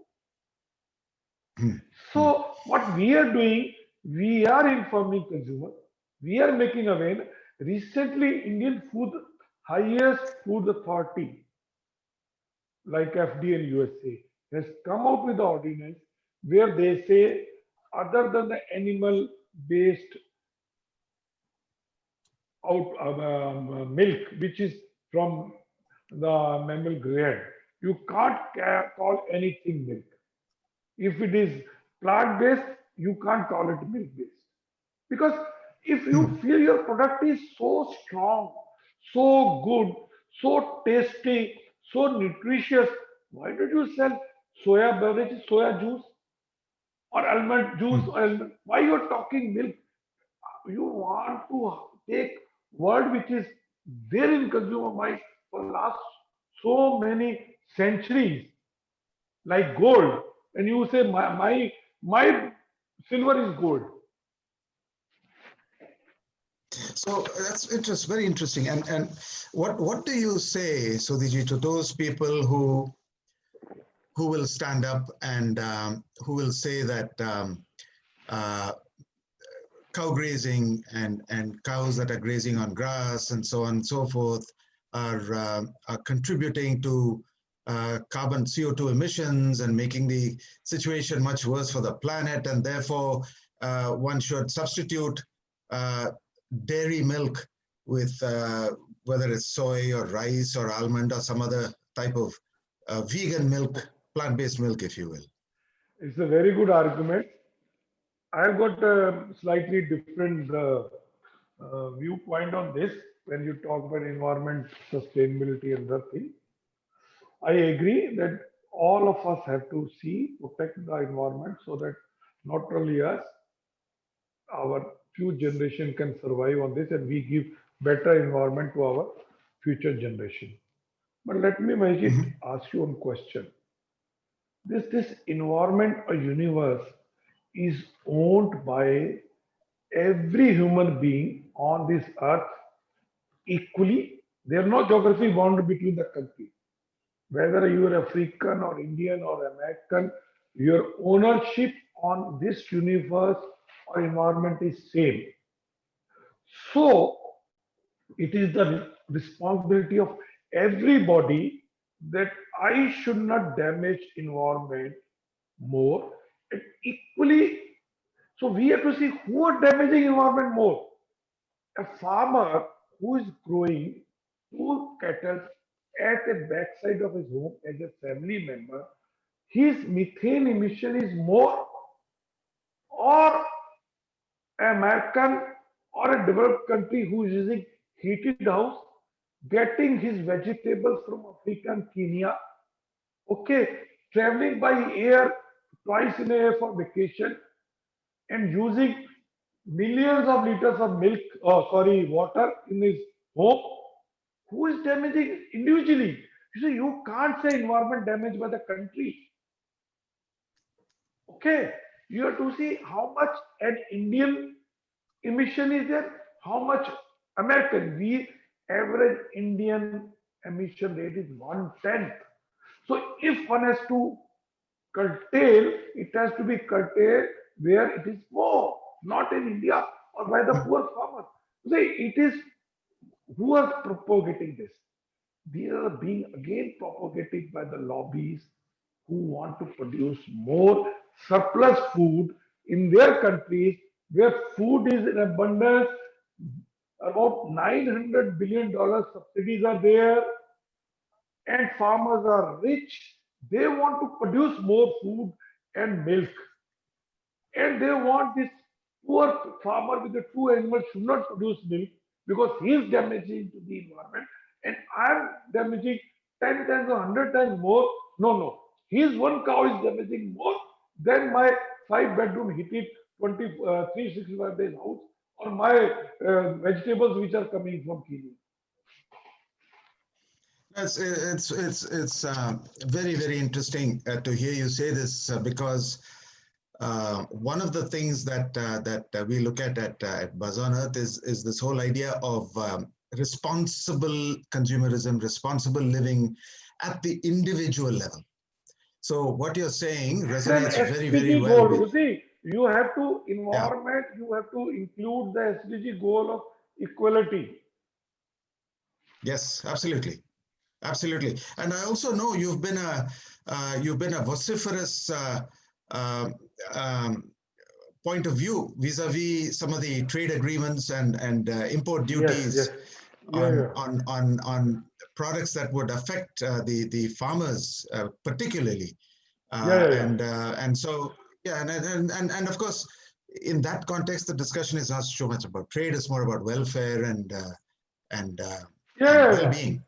mhm, mhm, So what we are doing, we are informing consumer, we are making aware. Recently, Indian food highest food authority like FDA and USA has come out with the ordinance where they say other than the animal based milk, which is from the mammal grade, you can't call anything milk. If it is plant based, you can't call it milk based. Because if you mhm. feel your product is so strong, so good, so tasty, so nutritious, why did you sell soya beverages, soya juice, or almond juice, Mhm. or almond? Why you are talking milk? You want to take word which is there in consumer mind for last so many centuries, like gold, and you say my silver is gold. So that's very interesting. And what do you say, Sudhiji, to those people who will stand up and who will say that uh, cow grazing and cows that are grazing on grass and so on and so forth are contributing to carbon CO2 emissions and making the situation much worse for the planet, and therefore one should substitute uh, dairy milk with whether it's soy or rice or almond or some other type of vegan milk, plant-based milk, if you will. It's a very good argument. I've got a slightly different viewpoint on this when you talk about environment, sustainability, and that thing. I agree that all of us have to see, protect the environment so that not only us, our few generation can survive on this and we give better environment to our future generation. But let me, Majid, Mhm. ask you one question. This environment or universe is owned by every human being on this earth equally. There are no geography boundary between the country. Whether you are African or Indian or American, your ownership on this universe or environment is same. So it is the responsibility of everybody that I should not damage environment more. And equally, so we have to see who are damaging environment more. A farmer who is growing two cattle at the backside of his home as a family member, his methane emission is more, or American or a developed country who is using heated house, getting his vegetables from African Kenya, okay, traveling by air twice in a year for vacation and using millions of liters of milk, oh sorry, water in his home. Who is damaging individually? You see, you can't say environment damaged by the country. Okay, you have to see how much an Indian emission is there, how much American. We average Indian emission rate is 1/10. So if one has to curtail, it has to be curtailed where it is more, not in India or by the poor farmer. See, it is who are propagating this. These are being again propagated by the lobbies who want to produce more surplus food in their countries where food is in abundance. About $900 billion subsidies are there, and farmers are rich. They want to produce more food and milk, and they want this poor farmer with the two animals should not produce milk because he is damaging to the environment, and I am damaging 10 times or 100 times more. No, no. His one cow is damaging more than my five-bedroom heated 365 days house or my vegetables which are coming from Kenya. It's very, very interesting to hear you say this because one of the things that we look at BuzzOnEarth is this whole idea of responsible consumerism, responsible living at the individual level. So what you're saying It's an resonates very, very SDG well goal. with, You see, you have to yeah, environment, you have to include the SDG goal of equality. yes, absolutely. Absolutely, and I also know you've been a vociferous uh, um, point of view vis-a-vis some of the trade agreements and import Yes, yes. duties Yeah, yeah. on products that would affect the farmers particularly, Yeah, yeah, yeah. and so yeah, and of course in that context the discussion is not so much about trade; it's more about welfare and uh, Yeah, and yeah, yeah. well-being,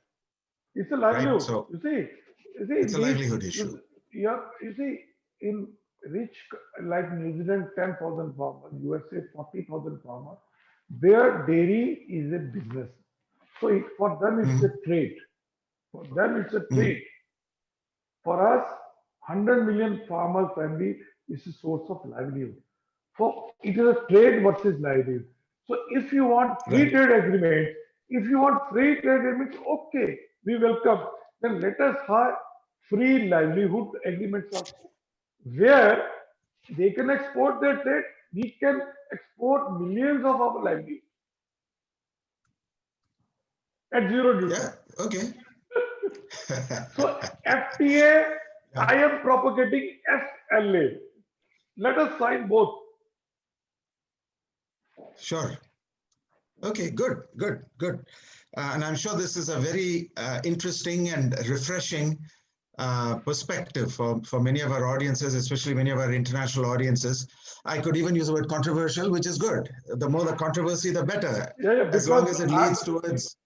It's a right? livelihood. So You see, it's a these, livelihood issue. yeah, you see, in rich like New Zealand, 10,000 farmers, USA, 40,000 farmers, their dairy is a business. So for them, it's a Mhm, trade. For them, it's a mhm, trade. For us, 100 million farmer family is a source of livelihood. So it is a trade versus livelihood. So if you want free right. trade agreement, if you want free trade agreements, okay, we welcome. Then let us have free livelihood agreements also, where they can export their trade, we can export millions of our livelihood at zero duty. Yeah. Okay. So FTA, Yeah. I am propagating FLA. Let us sign both. Sure. Okay. Good. Good. Good. And I'm sure this is a very interesting and refreshing perspective for many of our audiences, especially many of our international audiences. I could even use the word controversial, which is good. The more the controversy, the better, Yeah, yeah, as long because as it I'm, leads towards.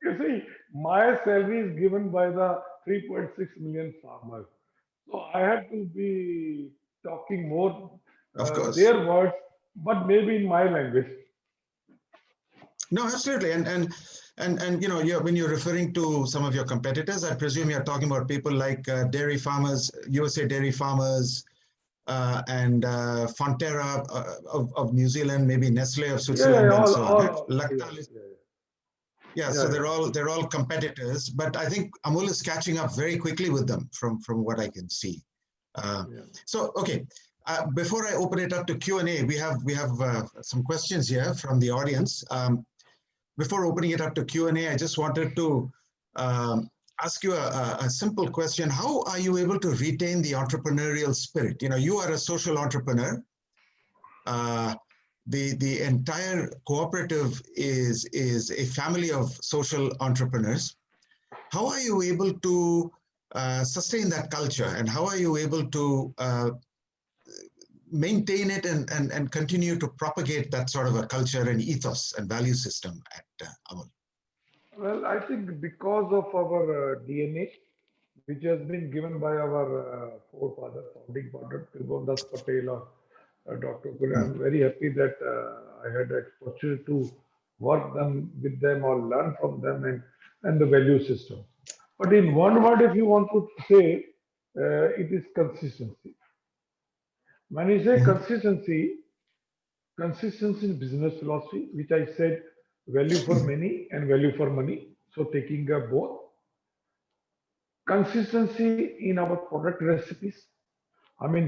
you see, my salary is given by the 3.6 million farmers. So I have to be talking more Of course. their words, but maybe in my language. No, absolutely. And you know, when you're referring to some of your competitors, I presume you're talking about people like dairy farmers, USA dairy farmers, and Fonterra of New Zealand, maybe Nestle of Yeah, yeah, Switzerland, yeah, and so on. Right? yeah, Lactalis. yeah, Yeah, yeah, so yeah, they're all competitors, but I think Amul is catching up very quickly with them from what I can see. Uh, yeah. so okay, before I open it up to Q&A, we have some questions here from the audience. Before opening it up to Q&A, I just wanted to um, ask you a simple question. How are you able to retain the entrepreneurial spirit? You know, you are a social entrepreneur. Uh, the entire cooperative is a family of social entrepreneurs. How are you able to sustain that culture, and how are you able to maintain it and continue to propagate that sort of a culture and ethos and value system at Amul? Well, I think because of our DNA, which has been given by our forefather, founding father, Tribhuvandas Patel or Dr. Gule. Mm, I'm very happy that I had exposure to work them with them or learn from them and the value system. But in one word, if you want to say, it is consistency. When you say Mhm. consistency in business philosophy, which I said value for many and value for money. So taking both consistency in our product recipes. I mean,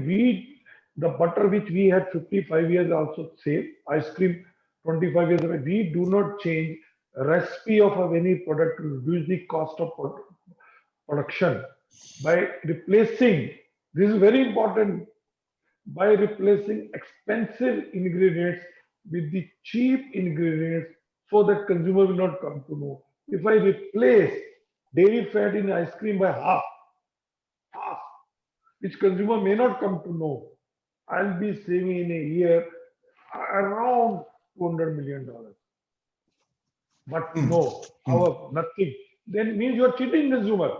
the butter which we had 55 years also same, ice cream 25 years ago, we do not change recipe of any product to reduce the cost of production by replacing, this is very important, by replacing expensive ingredients with the cheap ingredients so that consumer will not come to know. If I replace dairy fat in ice cream by half, which consumer may not come to know, I'll be saving in a year around $200 million. But Mm, no, mm, our nothing. Then means you are cheating consumer,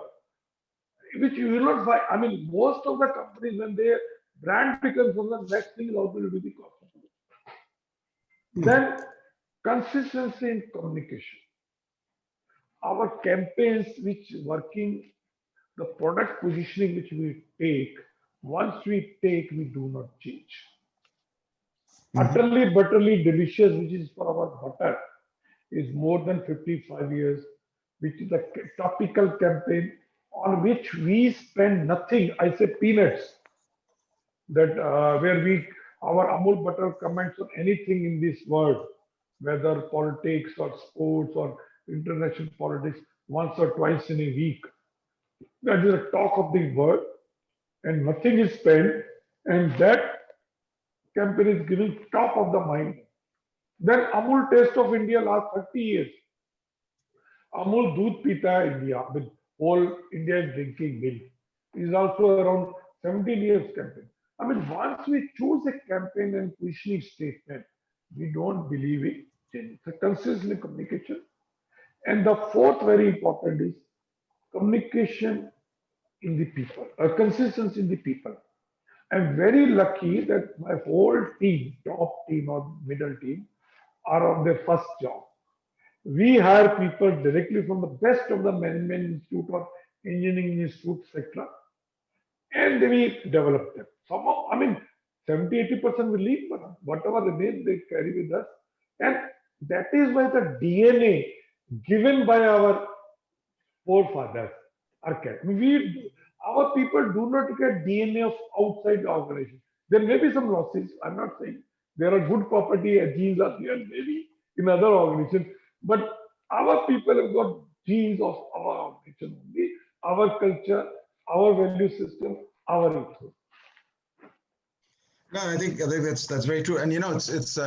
which you will not buy. I mean, most of the companies when their brand becomes from the next thing is how to reduce the cost. mm, Then consistency in communication. Our campaigns which working, the product positioning which we take, once we take, we do not change. mhm, Utterly butterly delicious, which is for our butter, is more than 55 years, which is a topical campaign on which we spend nothing. I say peanuts. That where we our Amul butter comments on anything in this world, whether politics or sports or international politics, once or twice in a week. That is the talk of the world, and nothing is spent, and that campaign is giving top of the mind. Then Amul Taste of India last 30 years. Amul Doodh Pita India, with whole India is drinking milk, is also around 17 years campaign. I mean, once we choose a campaign and positioning statement, we don't believe it. It's a consistent communication. And the fourth very important is communication in the people, a consistency in the people. I'm very lucky that my whole team, top team or middle team, are on their first job. We hire people directly from the best of the management institute or engineering institute, etc. And we develop them. Some of, I mean, 70-80% will leave, but whatever remains, they carry with us. And that is why the DNA given by our forefathers are kept. Our people do not get DNA of outside the organization. There may be some losses. I'm not saying there are good property genes are there maybe in other organizations, but our people have got genes of our organization only, our culture, our value system, our ethos. No, I think that's very true. And you know, it's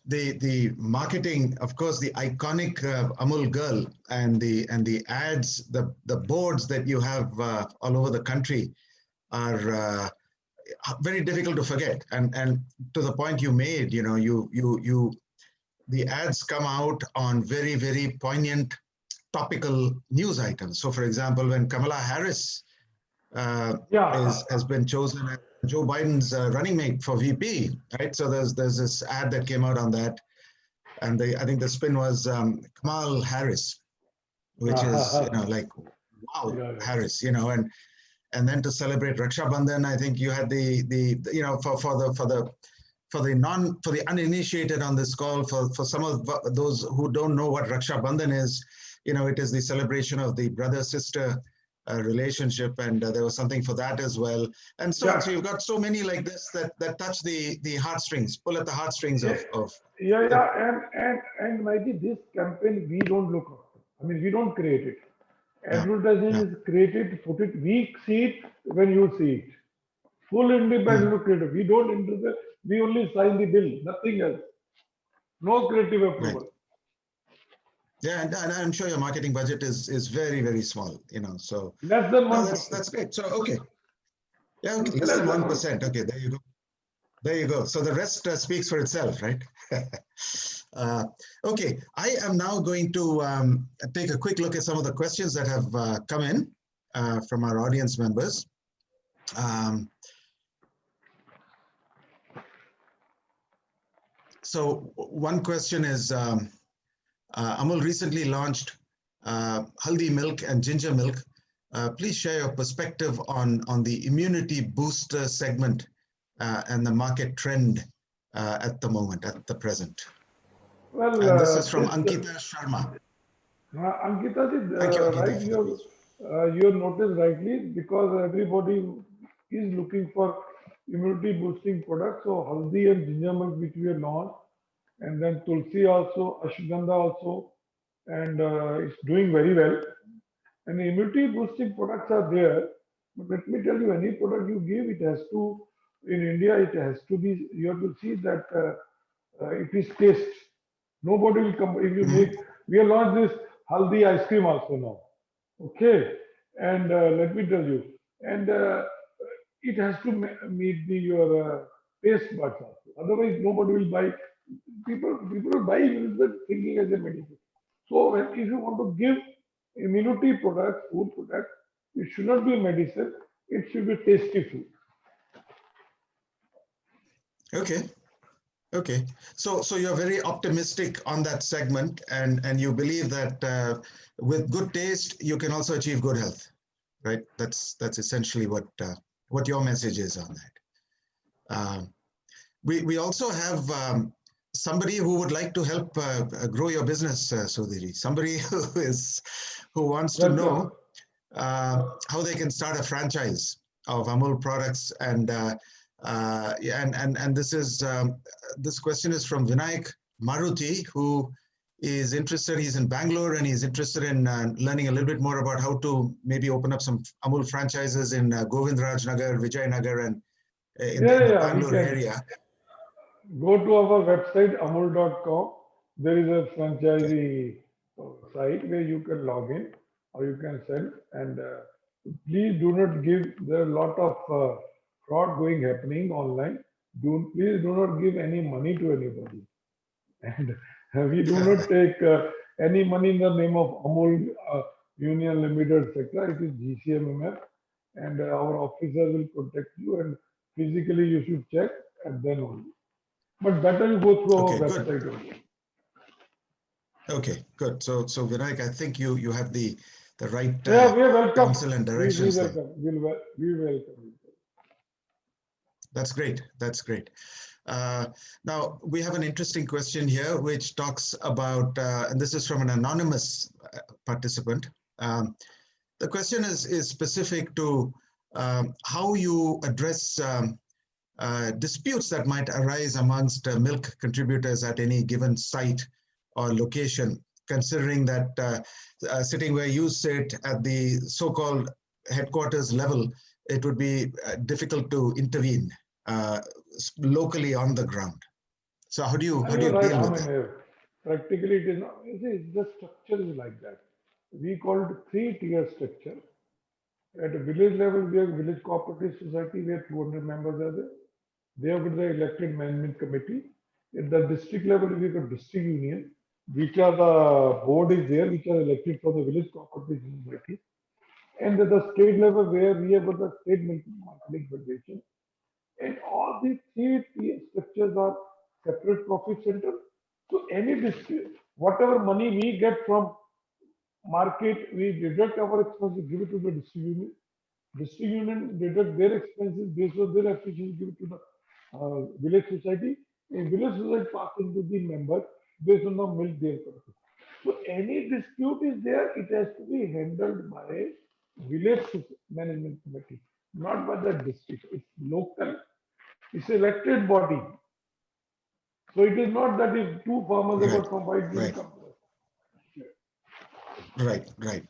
the marketing, of course, the iconic Amul girl and the ads, the boards that you have all over the country are very difficult to forget. And to the point you made, you know, you the ads come out on very very poignant topical news items. So, for example, when Kamala Harris uh, Yeah, is has been chosen as Joe Biden's running mate for VP, right? So there's this ad that came out on that, and I think the spin was Kamal Harris, which is like wow yeah, yeah. Harris, and then to celebrate Raksha Bandhan, I think you had the for the uninitiated on this call, for some of those who don't know what Raksha Bandhan is, it is the celebration of the brother sister relationship, and there was something for that as well, and so on. Yeah, So you've got so many like this that touch the heartstrings, pull at the heartstrings yeah, of yeah, the. yeah. And maybe this campaign we don't look after. I mean, we don't create it. Yeah, Advertising yeah. is created, put it, we see it when you see it. Full independent Mm, of creative. We don't interfere, we only sign the bill, nothing else. No creative right. approval. Yeah, and I'm sure your marketing budget is very very small, so Less than no, 1%. that's great. So okay, yeah, okay, less Less than than 1%. 1%. Okay, there you go. There you go. So the rest speaks for itself, right? uh, okay, I am now going to take a quick look at some of the questions that have come in from our audience members. Um, so one question is, Amul recently launched haldi milk and ginger milk. Please share your perspective on the immunity booster segment and the market trend at the moment, at the present. Well, And this is from this Ankita Sharma. Ankita, Thank you, Ankita, right, for the question. you have noticed rightly because everybody is looking for immunity boosting products. So haldi and ginger milk, which we have launched, and then tulsi also, ashwagandha also, and it's doing very well. And immunity boosting products are there. But let me tell you, any product you give, it has to, in India, it has to be, you have to see that it is taste. Nobody will come, if you make, Mhm. we have launched this haldi ice cream also now. Okay. And let me tell you, and it has to meet your taste buds also. Otherwise, nobody will buy. People will buy immunity thinking as a medicine. So, if you want to give immunity product, food product, it should not be medicine. It should be tasty food. Okay. Okay, so you're very optimistic on that segment, and you believe that with good taste you can also achieve good health, right? That's essentially what your message is on that. We also have somebody who would like to help grow your business, Sudhiri. Somebody who wants to Welcome. know how they can start a franchise of Amul products, and this question is from Vinayak Maruti, who is interested. He's in Bangalore and he's interested in learning a little bit more about how to maybe open up some Amul franchises in Govindraj Nagar, Vijayanagar, and in the Yeah, he Bangalore can. area. Go to our website amul.com. There is a Okay. franchisee site where you can log in or you can sell. And please do not give. There are a lot of fraud going happening online. Please do not give any money to anybody. And we do not take any money in the name of Amul Union Limited sector. It is GCMMF, and our officer will protect you. And physically, you should check and then only. But better you go through our Okay, good. website only. Okay, good. So Vinayak, I think you have the right Yeah, we are welcome. counsel and We directions there. welcome. We welcome. That's great. That's great. Now, we have an interesting question here, which talks about, and this is from an anonymous participant. The question is specific to how you address disputes that might arise amongst milk contributors at any given site or location, considering that sitting where you sit at the so-called headquarters level, it would be difficult to intervene locally on the ground. So how do you You're right. deal I with mean, that? practically it is not. You see, the structure is like that. We call it three-tier structure. At a village level, we have village cooperative society where 200 members are there. They have got the elected management committee. At the district level, we have got district union, which are the board is there, which are elected from the village cooperative society. And at the state level, where we have got the state milk marketing federation. And all these three structures are separate profit center. So any district, whatever money we get from market, we deduct our expenses, give it to the district union. District union deduct their expenses based on their efficiency, give it to the village society. And village society passes to the member based on the milk they purchase. So any dispute is there, it has to be handled by village management committee, not by the district. It's local. It's elected body. So it is not that if two farmers have Right, got some fight, will right, come to us. right.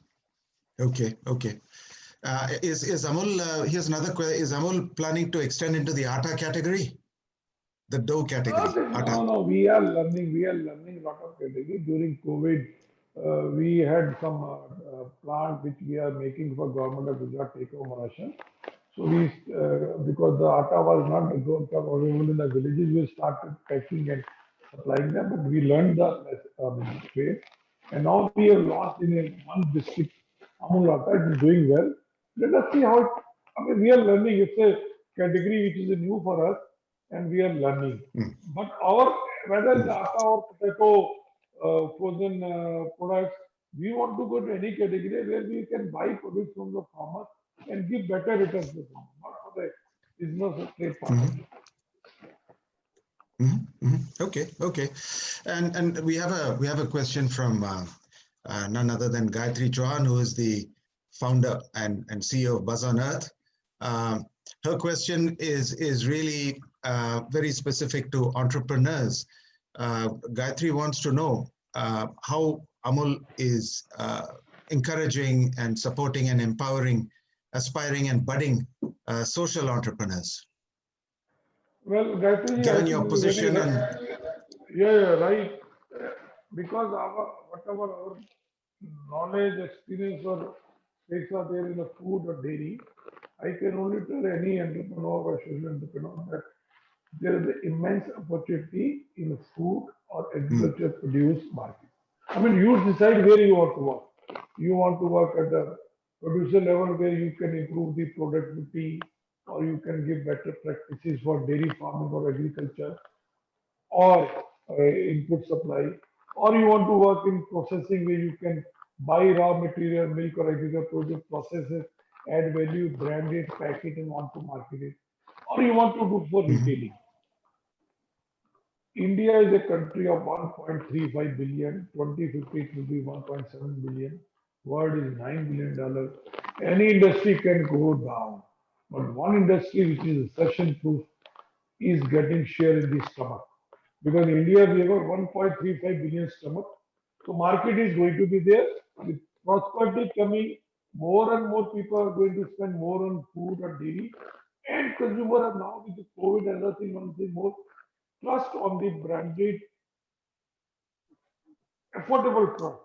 Okay, okay. Is Amul, here's another question, is Amul planning to extend into the atta category? The dough category, Okay, atta. no, we are learning a lot of category. During COVID, we had some plant which we are making for government of Gujarat take over ration. So because the atta was not available in the villages, we started packing and supplying them. But we learned the way, and now we have launched in one district. Amul atta is doing well. Let us see how it. I mean, we are learning. It's a category which is new for us, and we are learning. Mm, But our whether it's mm. atta or potato frozen products. We want to go to any category where we can buy products from the farmer and give better returns to the farmer, not for the business or trade Mhm, partnership. mhm, mhm. Okay, okay. And we have a question from none other than Gayatri Chauhan, who is the founder and CEO of BuzzOnEarth. Um, Her question is really very specific to entrepreneurs. Gayatri wants to know how Amul is encouraging and supporting and empowering aspiring and budding social entrepreneurs. Well, Gayatri, I Given think your this is very position and yeah, right. Because our whatever our knowledge, experience, or takes are there in the food or dairy, I can only tell any entrepreneur or social entrepreneur that there is an immense opportunity in the food or mm, agriculture produce market. I mean, you decide where you want to work. You want to work at the producer level where you can improve the productivity or you can give better practices for dairy farming or agriculture or input supply, or you want to work in processing where you can buy raw material, milk or agricultural product, process it, add value, brand it, pack it, and want to market it, or you want to do for mhm, retailing. India is a country of 1.35 billion. 2050 it will be 1.7 billion. World is $9 billion. Any industry can go down, but one industry which is recession proof is getting share in the stomach. Because in India we have a 1.35 billion stomach. So market is going to be there. With prosperity coming, more and more people are going to spend more on food or dairy. And consumer are now with the COVID and other thing, one thing more, trust on the branded affordable product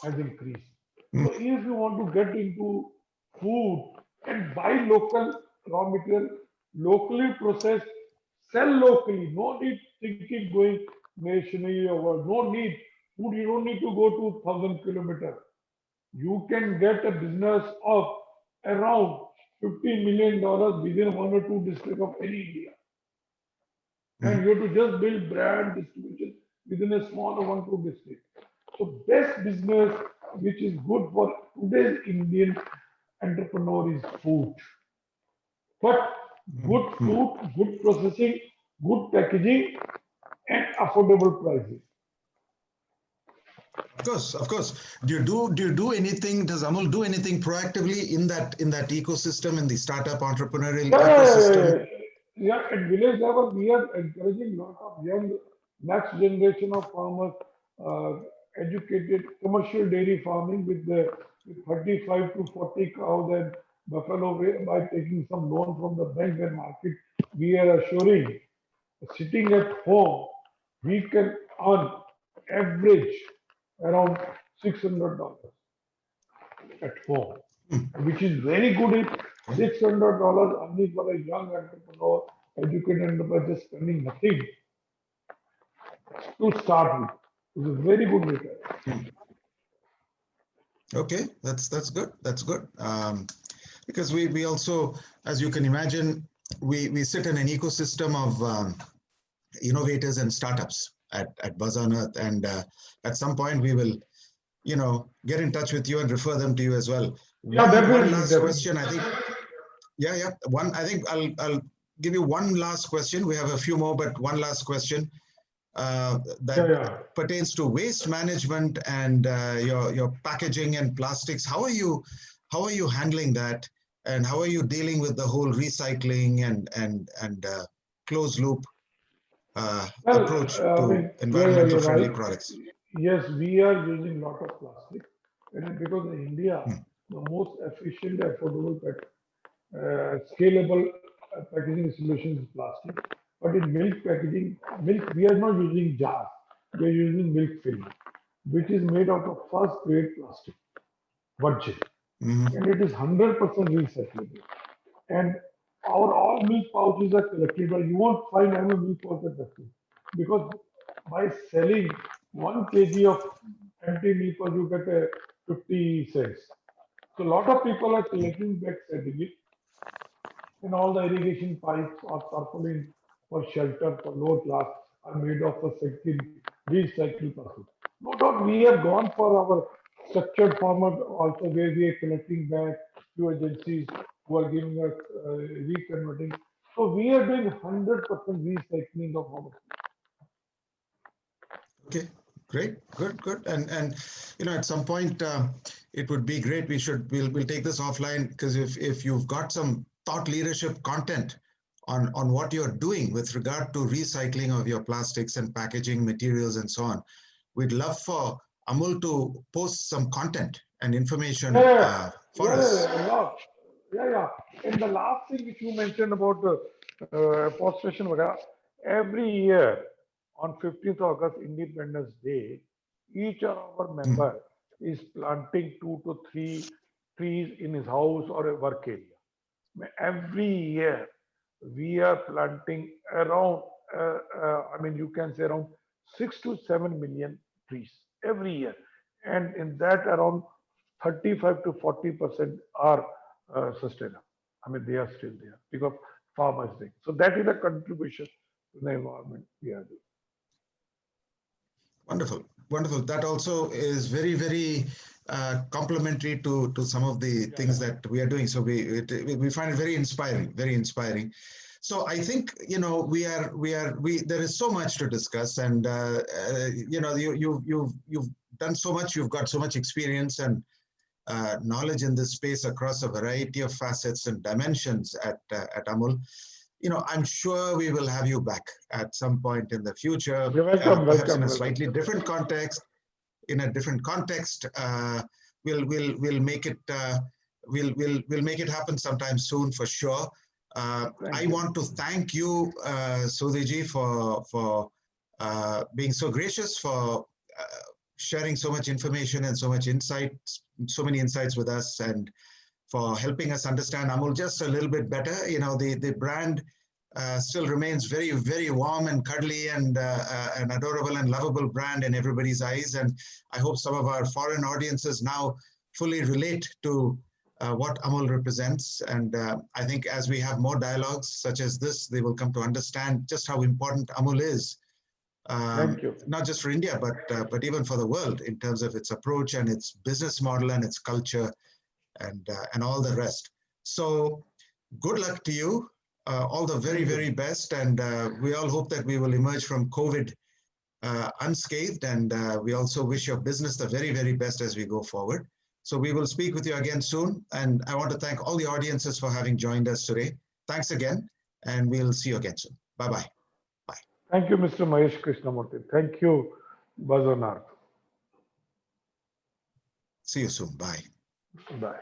has increased. mm, So if you want to get into food and buy local raw material, locally processed, sell locally, no need thinking going nationally or no need food, you don't need to go to 1,000 kilometers. You can get a business of around $50 million within one or two districts of any India. And mhm. you have to just build brand distribution within a small one two district. So best business which is good for today's Indian entrepreneur is food. But Mm, good mm. food, good processing, good packaging, and affordable prices. Of course, of course. Do you do anything? Does Amul do anything proactively in that ecosystem in the startup entrepreneurial Yeah, yeah, yeah, ecosystem? yeah. Yeah, at village level, we are encouraging lot of young next generation of farmers, uh, educated commercial dairy farming with 35 to 40 cows and buffalo by taking some loan from the bank and market. We are assuring sitting at home, we can earn average around $600 at home, Mm, which is very good if okay. $600 only for a young entrepreneur, educated entrepreneur, just spending nothing to start with. It's a very good return. Mm. Okay, that's good. That's good. Because we also, as you can imagine, we sit in an ecosystem of innovators and startups at Buzz on Earth, and at some point we will get in touch with you and refer them to you as well. Yeah, One definitely, last definitely. question, I think. Yeah, yeah. One, I think I'll give you one last question. We have a few more, but one last question Yeah, that yeah. pertains to waste management and your packaging and plastics. How are you handling that, and how are you dealing with the whole recycling and closed loop Well, approach I to mean, yeah, yeah, environmental you're friendly right. products? Yes, we are using lot of plastic, and because in India, Hmm, the most efficient, affordable, scalable packaging solution is plastic. But in milk packaging, milk we are not using jars. We are using milk film, which is made out of first grade plastic, virgin, mhm, and it is 100% recyclable. And our all milk pouches are collectible. You won't find any milk pouch at dustbin because by selling 1 kg of empty milk pouch, you get a 50 cents. So a lot of people are collecting back selling it, and all the irrigation pipes or tarpaulin for shelter for lower class are made of a recycled plastic. No, we have gone for our structured format also where we are collecting back to agencies who are giving us reconverting. So we are doing 100% recycling of our. Okay, great, good. And at some point, it would be great. We'll take this offline, because if you've got some thought leadership content on what you're doing with regard to recycling of your plastics and packaging materials and so on, we'd love for Amul to post some content and information Yeah, for us. yeah. Yeah. And the last thing which you mentioned about the forestation, every year on 15th August, Independence Day, each of our Mm, member is planting 2 to 3 trees in his house or a work area. Every year, we are planting around, I mean, you can say around 6 to 7 million trees every year. And in that, around 35 to 40% are sustainable. I mean, they are still there because farmers think. So that is a contribution to the environment we are doing. Wonderful, wonderful. That also is very, very complementary to some of the things Yeah. that we are doing. So we find it very inspiring, very inspiring. So I think we there is so much to discuss, and you've done so much. You've got so much experience and knowledge in this space across a variety of facets and dimensions at Amul. I'm sure we will have you back at some point in the future, You're welcome, perhaps in welcome, a welcome. slightly different Definitely. context. In a different context, we'll make it we'll make it happen sometime soon for sure. I Thank you. want to thank you, Sudhiji, for being so gracious, for sharing so much information and so much insight, so many insights with us, and for helping us understand Amul just a little bit better. The brand still remains very, very warm and cuddly and an adorable and lovable brand in everybody's eyes. And I hope some of our foreign audiences now fully relate to what Amul represents. And I think as we have more dialogues such as this, they will come to understand just how important Amul is, Thank you. not just for India, but even for the world in terms of its approach and its business model and its culture and all the rest. So good luck to you. All the very, Thank you. very best. And we all hope that we will emerge from COVID unscathed. And we also wish your business the very, very best as we go forward. So we will speak with you again soon. And I want to thank all the audiences for having joined us today. Thanks again. And we'll see you again soon. Bye-bye. Bye. Thank you, Mr. Mahesh Krishnamurthy. Thank you, BuzzOnEarth. See you soon. Bye. Bye.